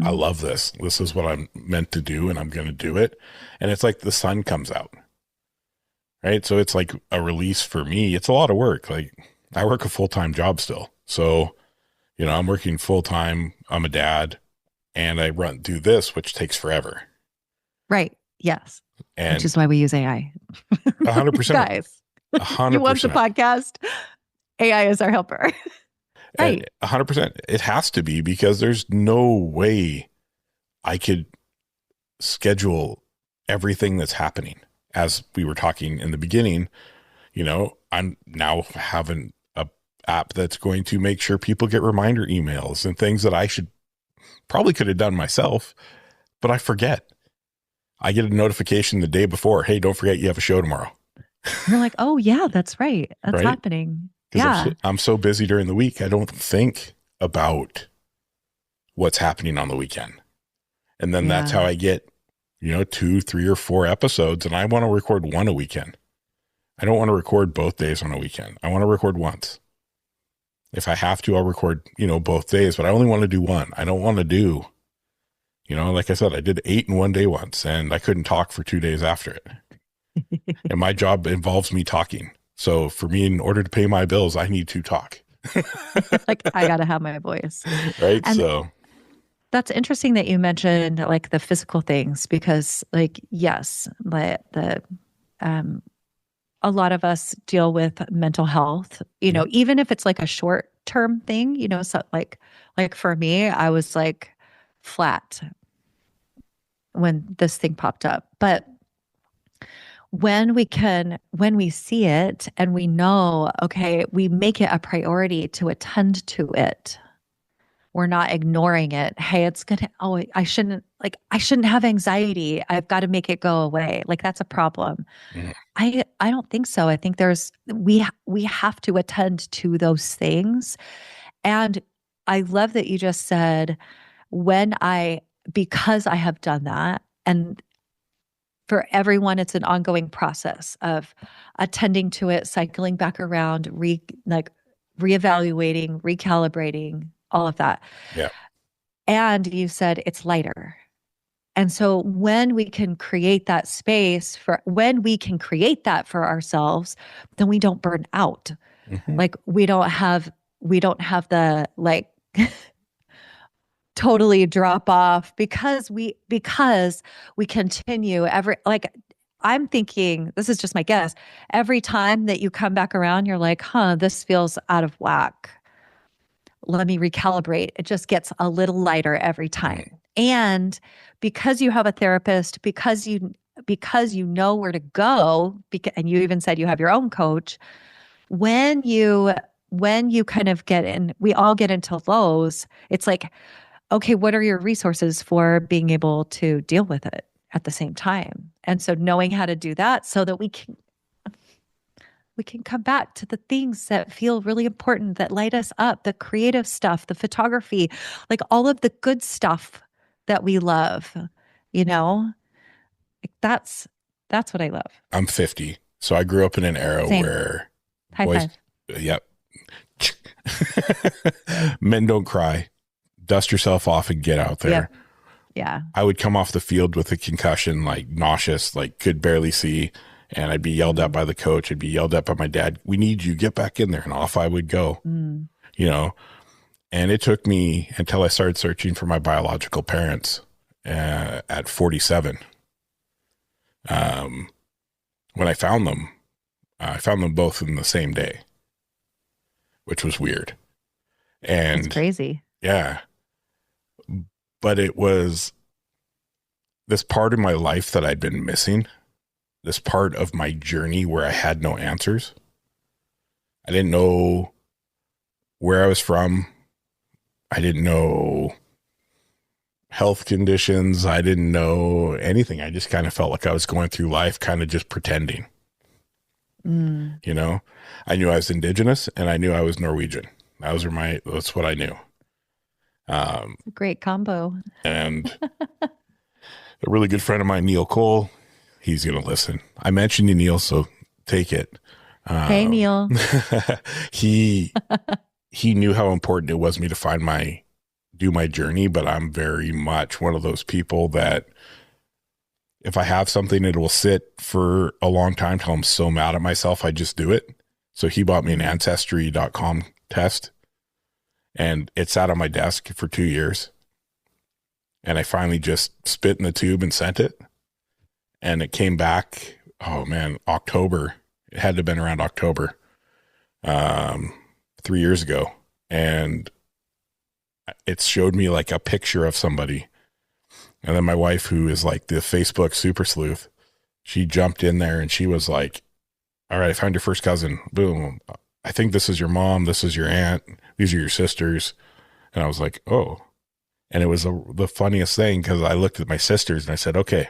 I love this. This is what I'm meant to do and I'm going to do it. And it's like the sun comes out, right? So it's like a release for me. It's a lot of work. Like I work a full-time job still. So, I'm working full-time. I'm a dad and I do this, which takes forever. Right. Yes. And which is why we use AI. 100%. Guys, 100%. You want the podcast? AI is our helper. Right. 100%. It has to be, because there's no way I could schedule everything that's happening. As we were talking in the beginning, I'm now having a app that's going to make sure people get reminder emails and things that I probably could have done myself, but I forget. I get a notification the day before. Hey, don't forget you have a show tomorrow. You're like, oh yeah, that's right. That's right? happening. Because yeah. I'm so busy during the week. I don't think about what's happening on the weekend. And then that's how I get, 2, 3, or 4 episodes. And I want to record one a weekend. I don't want to record both days on a weekend. I want to record once. If I have to, I'll record, both days, but I only want to do one. I don't want to do, like I said, I did 8 in one day once and I couldn't talk for 2 days after it. And my job involves me talking. So for me, in order to pay my bills, I need to talk. Like, I got to have my voice. Right. And so that's interesting that you mentioned like the physical things, because like, yes, a lot of us deal with mental health, even if it's like a short term thing, so like for me, I was like flat when this thing popped up. But when we see it and we know, okay, we make it a priority to attend to it. We're not ignoring it. Hey, I shouldn't have anxiety. I've got to make it go away. Like, that's a problem. Mm. I don't think so. I think we have to attend to those things. And I love that you just said, because I have done that, and for everyone, it's an ongoing process of attending to it, cycling back around, reevaluating, recalibrating, all of that. Yeah. And you said it's lighter. And so when we can create that space for ourselves, then we don't burn out. Mm-hmm. Like we don't have the like totally drop off because we continue I'm thinking, this is just my guess, every time that you come back around, you're like, this feels out of whack. Let me recalibrate. It just gets a little lighter every time. And because you have a therapist, because you know where to go, and you even said you have your own coach, when you kind of we all get into lows, it's like, okay, what are your resources for being able to deal with it at the same time? And so knowing how to do that so that we can come back to the things that feel really important, that light us up, the creative stuff, the photography, like all of the good stuff that we love, like that's what I love. I'm 50. So I grew up in an era where High boys, five. Yep. Men don't cry. Dust yourself off and get out there. Yep. Yeah. I would come off the field with a concussion, like nauseous, like could barely see. And I'd be yelled at by the coach. I'd be yelled at by my dad. We need you, get back in there. And off I would go, And it took me until I started searching for my biological parents at 47. When I found them both in the same day, which was weird. And it's crazy. Yeah. But it was this part of my life that I'd been missing, this part of my journey where I had no answers. I didn't know where I was from. I didn't know health conditions. I didn't know anything. I just kind of felt like I was going through life kind of just pretending. I knew I was Indigenous and I knew I was Norwegian. That's what I knew. A great combo. And a really good friend of mine, Neil Cole, he's going to listen. I mentioned you, Neil, so take it. Hey, Neil. He knew how important it was me to do my journey, but I'm very much one of those people that if I have something, it will sit for a long time till I'm so mad at myself, I just do it. So he bought me an Ancestry.com test. And it sat on my desk for 2 years. And I finally just spit in the tube and sent it. And it came back, October. It had to have been around October, 3 years ago. And it showed me like a picture of somebody. And then my wife, who is like the Facebook super sleuth, she jumped in there and she was like, all right, I found your first cousin. Boom. I think this is your mom. This is your aunt. These are your sisters. And I was like, oh. And it was the funniest thing because I looked at my sisters and I said, okay,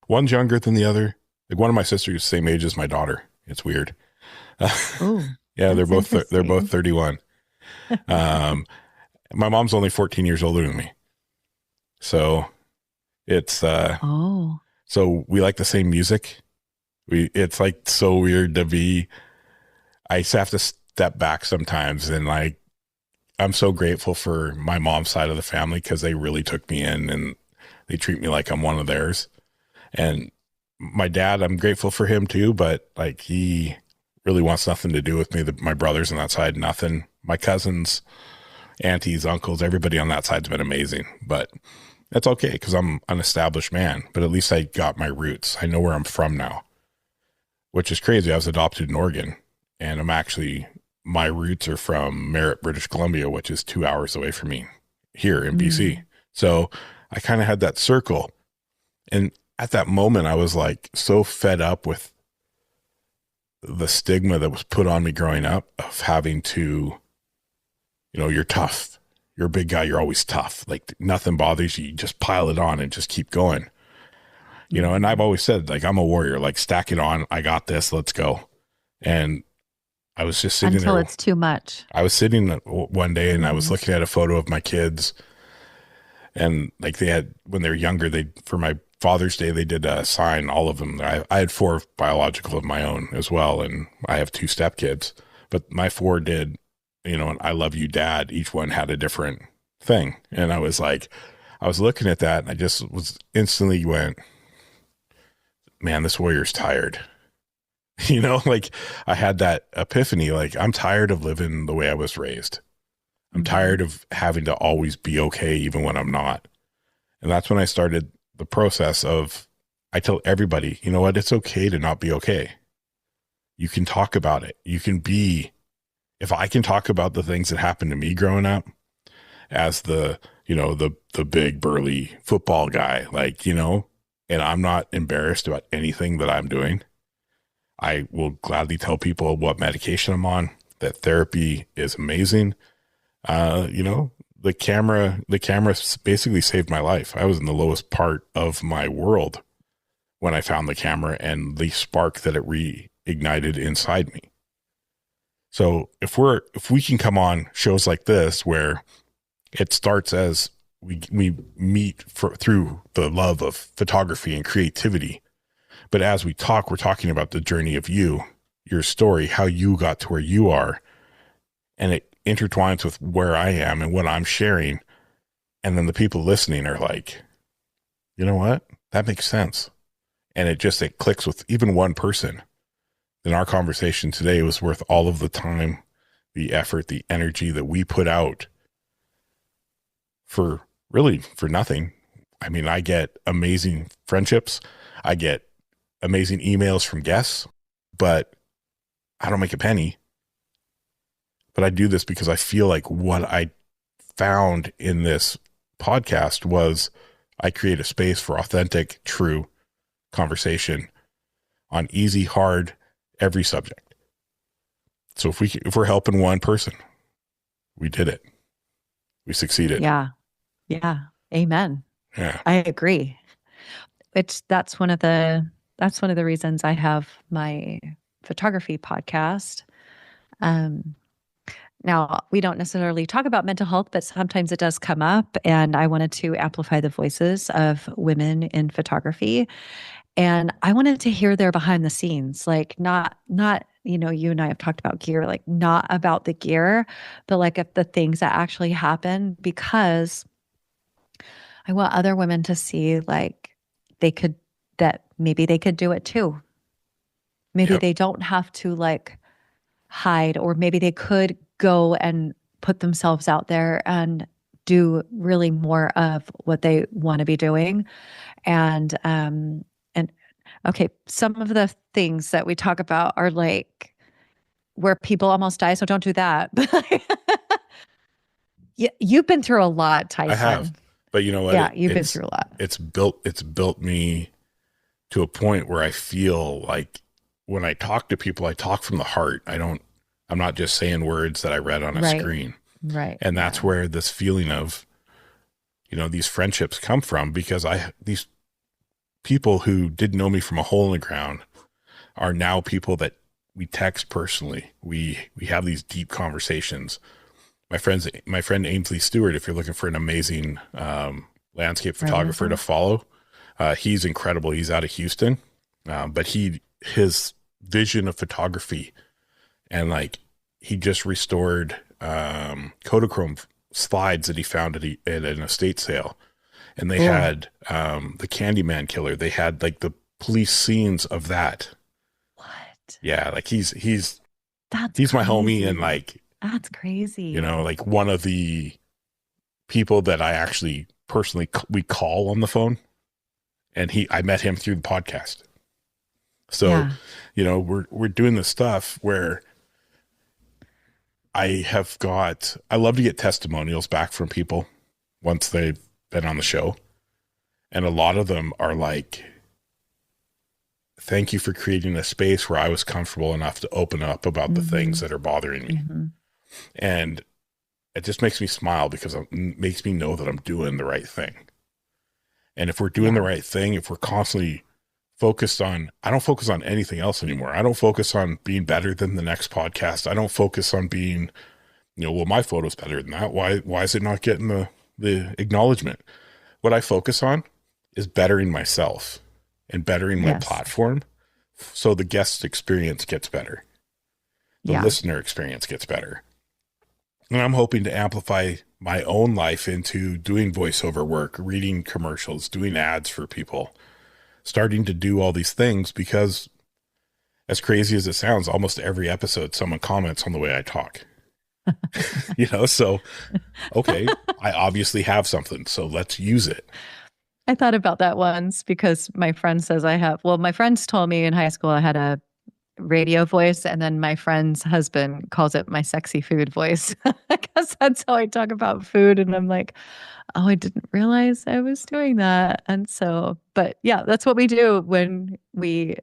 one's younger than the other. Like one of my sisters is the same age as my daughter. It's weird. Oh, Yeah, they're both 31. My mom's only 14 years older than me. So it's oh, so we like the same music. It's like so weird to be. I just have to step back sometimes, and like I'm so grateful for my mom's side of the family because they really took me in and they treat me like I'm one of theirs. And my dad, I'm grateful for him too, but like he really wants nothing to do with me. My brothers on that side, nothing. My cousins, aunties, uncles, everybody on that side's been amazing, but that's okay because I'm an established man. But at least I got my roots. I know where I'm from now, which is crazy. I was adopted in Oregon, and my roots are from Merritt, British Columbia, which is 2 hours away from me here in BC. So I kind of had that circle. And at that moment, I was like so fed up with the stigma that was put on me growing up of having to, you're tough. You're a big guy. You're always tough. Like nothing bothers you. You just pile it on and just keep going. And I've always said, like, I'm a warrior, like stack it on. I got this. Let's go. And I was just sitting until there. It's too much. I was sitting one day and I was looking at a photo of my kids, and like they had, when they were younger, for my Father's Day, they did a sign, all of them. I had 4 biological of my own as well. And I have 2 stepkids, but my 4 did, and I love you, Dad. Each one had a different thing. And I was looking at that and I just was instantly went, man, this warrior's tired. Like I had that epiphany, like I'm tired of living the way I was raised. I'm tired of having to always be okay, even when I'm not. And that's when I started the process of, I tell everybody, you know what? It's okay to not be okay. You can talk about it. You can be, if I can talk about the things that happened to me growing up as the big burly football guy, and I'm not embarrassed about anything that I'm doing. I will gladly tell people what medication I'm on, that therapy is amazing. The camera basically saved my life. I was in the lowest part of my world when I found the camera and the spark that it reignited inside me. So if we can come on shows like this, where it starts as we meet through the love of photography and creativity, but as we talk, we're talking about the journey of you, your story, how you got to where you are, and it intertwines with where I am and what I'm sharing. And then the people listening are like, you know what? That makes sense. And it clicks with even one person. Then our conversation today was worth all of the time, the effort, the energy that we put out for nothing. I mean, I get amazing friendships. I get amazing emails from guests, but I don't make a penny. But I do this because I feel like what I found in this podcast was I create a space for authentic, true conversation on easy, hard, every subject. So if we're helping one person, we did it. We succeeded. Yeah. Amen. Yeah. I agree. That's one of the reasons I have my photography podcast. Now, we don't necessarily talk about mental health, but sometimes it does come up, and I wanted to amplify the voices of women in photography. And I wanted to hear their behind the scenes, like not, you and I have talked about gear, like not about the gear, but like at the things that actually happen, because I want other women to see like that maybe they could do it too. Maybe they don't have to like hide, or maybe they could go and put themselves out there and do really more of what they want to be doing. And okay, some of the things that we talk about are like where people almost die, so don't do that. Yeah, you've been through a lot, Tyson. I have, but you know what? Yeah, you've been through a lot. It's built me to a point where I feel like when I talk to people, I talk from the heart. I'm not just saying words that I read on a screen. Right. And that's where this feeling of, these friendships come from, because these people who didn't know me from a hole in the ground are now people that we text personally. We have these deep conversations. My friend Ainsley Stewart, if you're looking for an amazing landscape photographer to follow, he's incredible. He's out of Houston, but his vision of photography, and like he just restored Kodachrome slides that he found at an estate sale, and they had the Candyman killer. They had like the police scenes of that. What? Yeah, like he's crazy. my homie, and like that's crazy. Like one of the people that I actually personally we call on the phone, and I met him through the podcast. So, we're doing this stuff where I love to get testimonials back from people once they've been on the show. And a lot of them are like, thank you for creating a space where I was comfortable enough to open up about the things that are bothering me. Mm-hmm. And it just makes me smile, because it makes me know that I'm doing the right thing. And if we're doing the right thing, if we're constantly focused on, I don't focus on anything else anymore. I don't focus on being better than the next podcast. I don't focus on being, well, my photo's better than that. Why is it not getting the acknowledgement? What I focus on is bettering myself and bettering my platform, so the guest experience gets better. The listener experience gets better. And I'm hoping to amplify my own life into doing voiceover work, reading commercials, doing ads for people, starting to do all these things, because as crazy as it sounds, almost every episode, someone comments on the way I talk. So, okay, I obviously have something, so let's use it. I thought about that once, because my friend says my friends told me in high school I had a radio voice, and then my friend's husband calls it my sexy food voice. I guess that's how I talk about food. And I'm like, oh, I didn't realize I was doing that. And so, but yeah, that's what we do when we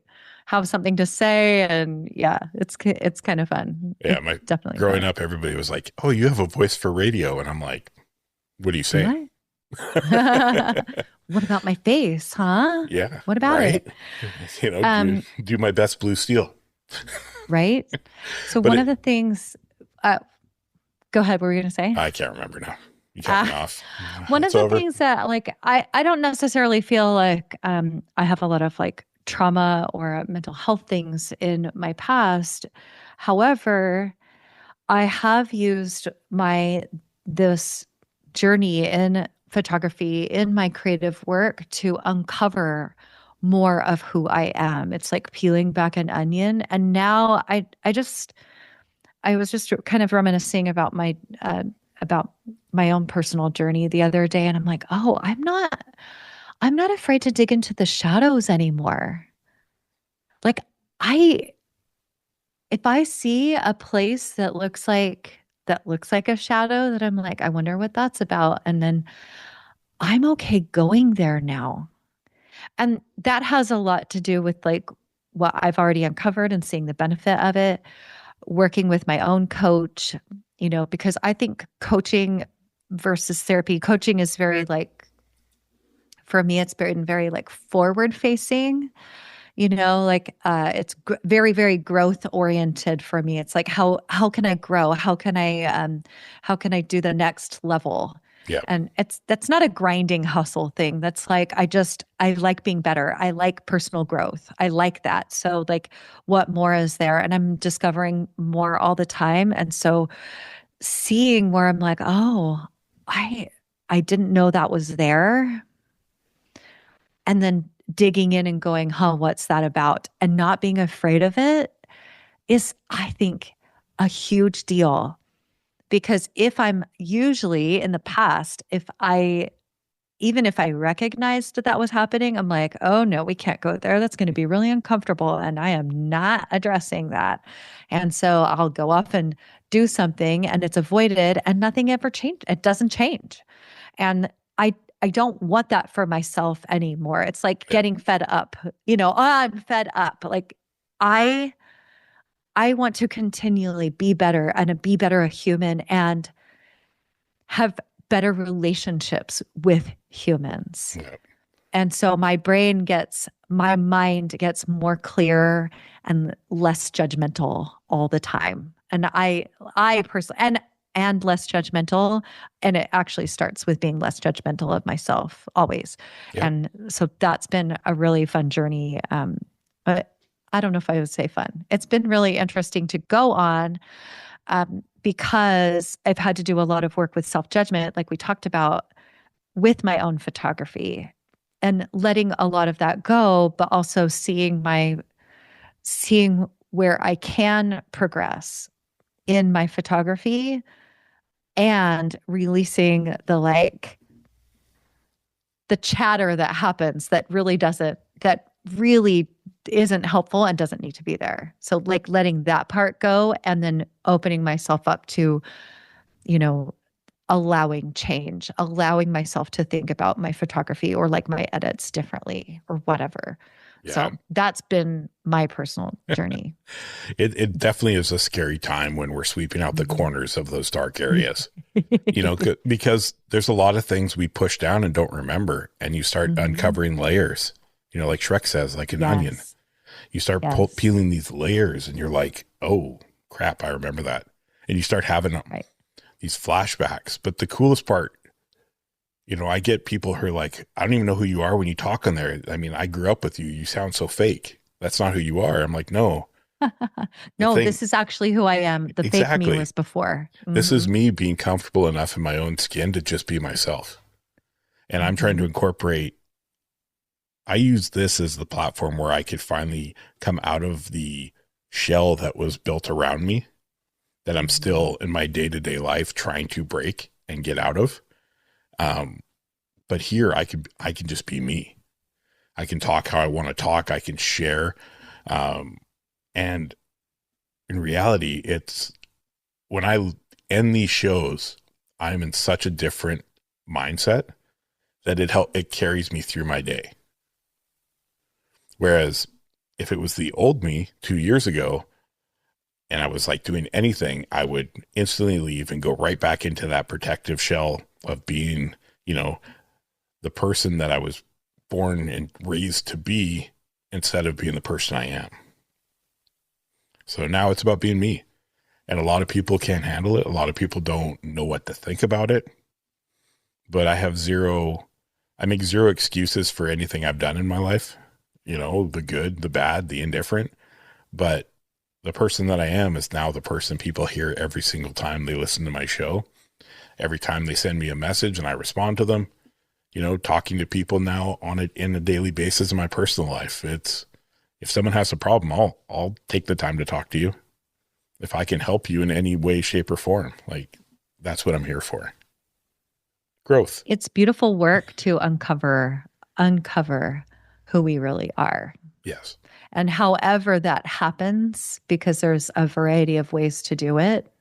have something to say. And yeah, it's kind of fun. Yeah, definitely growing up, everybody was like, oh, you have a voice for radio. And I'm like, what are you saying? What about my face, huh? Yeah. What about it? Do my best Blue Steel. Right. So one of the things, go ahead. What were you going to say? I can't remember now. You cut me off. One of the things that like, I don't necessarily feel like I have a lot of like trauma or mental health things in my past. However, I have used this journey in photography, in my creative work, to uncover more of who I am. It's like peeling back an onion. And now I was just kind of reminiscing about my own personal journey the other day. And I'm like, oh, I'm not afraid to dig into the shadows anymore. Like if I see a place that looks like a shadow, that I'm like, I wonder what that's about. And then I'm okay going there now. And that has a lot to do with like what I've already uncovered and seeing the benefit of it, working with my own coach, because I think coaching versus therapy, coaching is very like, for me, it's been very like forward facing, it's very, very growth oriented for me. It's like, how can I grow? How can I do the next level? Yeah. And that's not a grinding hustle thing. That's like, I like being better. I like personal growth. I like that. So like, what more is there? And I'm discovering more all the time. And so seeing where I'm like, oh, I didn't know that was there. And then digging in and going, what's that about? And not being afraid of it is, I think, a huge deal. Because if I'm usually in the past, even if I recognized that was happening, I'm like, oh no, we can't go there. That's going to be really uncomfortable. And I am not addressing that. And so I'll go off and do something and it's avoided and nothing ever changed. It doesn't change. And I don't want that for myself anymore. It's like getting fed up, I'm fed up. Like I I want to continually be better and be better a human and have better relationships with humans. Yeah. And so my mind gets more clear and less judgmental all the time. And I personally, and less judgmental. And it actually starts with being less judgmental of myself always. Yep. And so that's been a really fun journey. But I don't know if I would say fun. It's been really interesting to go on, because I've had to do a lot of work with self-judgment, like we talked about with my own photography, and letting a lot of that go, but also seeing where I can progress in my photography and releasing the chatter that happens that really isn't helpful and doesn't need to be there. So like letting that part go and then opening myself up to, allowing change, allowing myself to think about my photography or like my edits differently or whatever. Yeah. So that's been my personal journey. It definitely is a scary time when we're sweeping out the corners of those dark areas, because there's a lot of things we push down and don't remember. And you start uncovering layers, like Shrek says, like an onion. You start peeling these layers and you're like, oh crap, I remember that. And you start having these flashbacks. But the coolest part, I get people who are like, I don't even know who you are when you talk on there. I mean, I grew up with you. You sound so fake. That's not who you are. I'm like, no. No, this is actually who I am. The fake me was before. This is me being comfortable enough in my own skin to just be myself. And I'm trying to incorporate, I use this as the platform where I could finally come out of the shell that was built around me, that I'm still in my day-to-day life trying to break and get out of. But here I can just be me. I can talk how I want to talk. I can share. And in reality, it's when I end these shows, I'm in such a different mindset that it carries me through my day. Whereas if it was the old me 2 years ago, and I was like doing anything, I would instantly leave and go right back into that protective shell of being, the person that I was born and raised to be instead of being the person I am. So now it's about being me. And a lot of people can't handle it. A lot of people don't know what to think about it. But I make zero excuses for anything I've done in my life. The good, the bad, the indifferent. But the person that I am is now the person people hear every single time they listen to my show. Every time they send me a message and I respond to them, talking to people now in a daily basis in my personal life. If someone has a problem, I'll take the time to talk to you. If I can help you in any way, shape, or form, like that's what I'm here for. Growth. It's beautiful work to uncover who we really are. Yes. And however that happens, because there's a variety of ways to do it,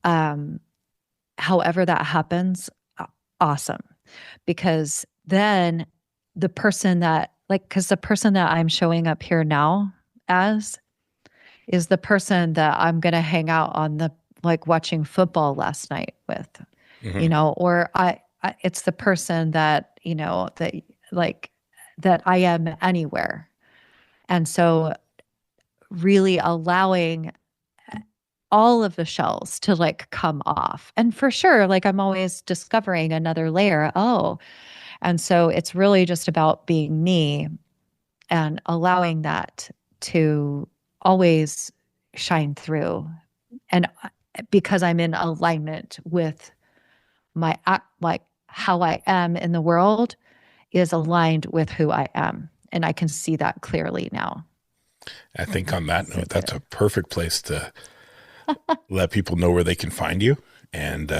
however that happens, awesome. Because then the person that I'm showing up here now as is the person that I'm going to hang out on watching football last night with, or it's the person that, that I am anywhere. And so really allowing all of the shells to come off. And for sure, I'm always discovering another layer. Oh, and so it's really just about being me and allowing that to always shine through. And because I'm in alignment with my, how I am in the world is aligned with who I am. And I can see that clearly now. I think on that note, that's a perfect place to let people know where they can find you and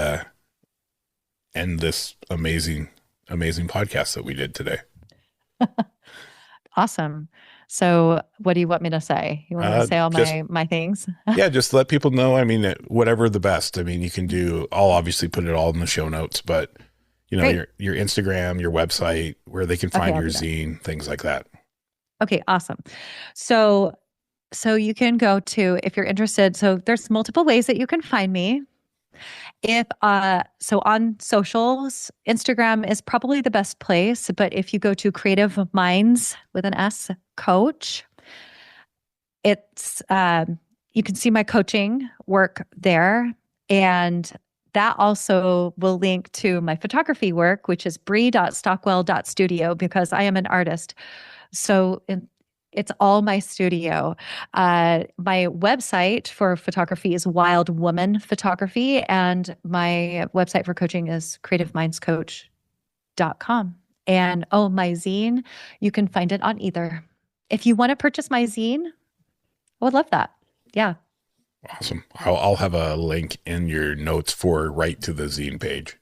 end this amazing podcast that we did today. Awesome. So what do you want me to say? You want me to say all my things? Yeah, just let people know. I mean, whatever the best. I mean, you can do, I'll obviously put it all in the show notes, but your Instagram, your website, where they can find your zine, things like that. Okay, awesome. So So you can go to, if you're interested, so there's multiple ways that you can find me. So on socials, Instagram is probably the best place, but if you go to Creative Minds with an S coach, it's you can see my coaching work there, and that also will link to my photography work, which is brie.stockwell.studio, because I am an artist. So it's all my studio. My website for photography is Wild Woman Photography, and my website for coaching is creativemindscoach.com. And my zine, you can find it on either. If you want to purchase my zine, I would love that. Yeah. Awesome. I'll have a link in your notes for right to the zine page.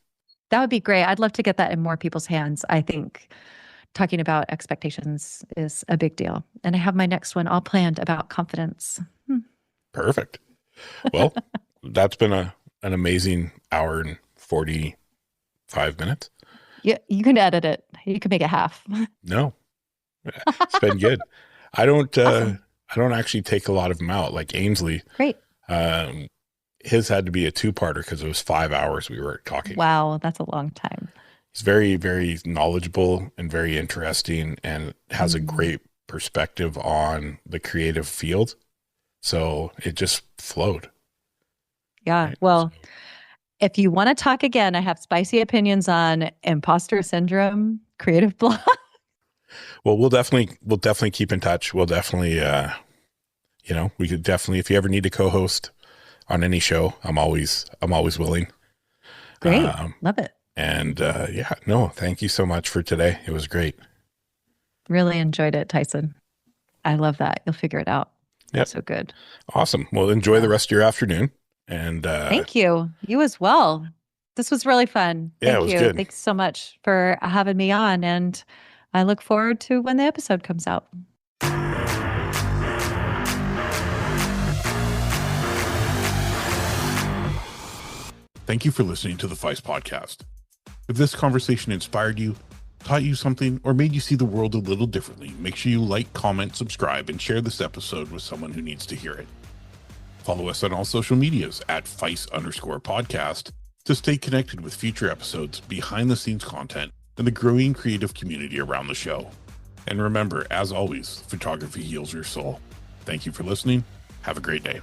That would be great. I'd love to get that in more people's hands. I think talking about expectations is a big deal. And I have my next one all planned about confidence. Perfect. Well, that's been an amazing hour and 45 minutes. Yeah, you can edit it. You can make it half. No, it's been good. I don't Awesome. I don't actually take a lot of them out like Ainsley. Great. His had to be a two-parter because it was 5 hours we were talking. Wow, that's a long time. He's very, very knowledgeable and very interesting and has a great perspective on the creative field. So it just flowed. Yeah. Right? Well, if you want to talk again, I have spicy opinions on imposter syndrome, creative block. Well, we'll definitely keep in touch. We'll definitely, we could definitely, if you ever need to co-host on any show, I'm always willing. Great. Love it. And thank you so much for today. It was great. Really enjoyed it, Tyson. I love that. You'll figure it out. Yep. So good. Awesome. Well, enjoy the rest of your afternoon. And thank you. You as well. This was really fun. Yeah, Thank it was you. good. Thanks so much for having me on. And I look forward to when the episode comes out. Thank you for listening to the PHYS Podcast. If this conversation inspired you, taught you something, or made you see the world a little differently, make sure you like, comment, subscribe, and share this episode with someone who needs to hear it. Follow us on all social medias at PHYS_podcast to stay connected with future episodes, behind-the-scenes content, and the growing creative community around the show. And remember, as always, photography heals your soul. Thank you for listening. Have a great day.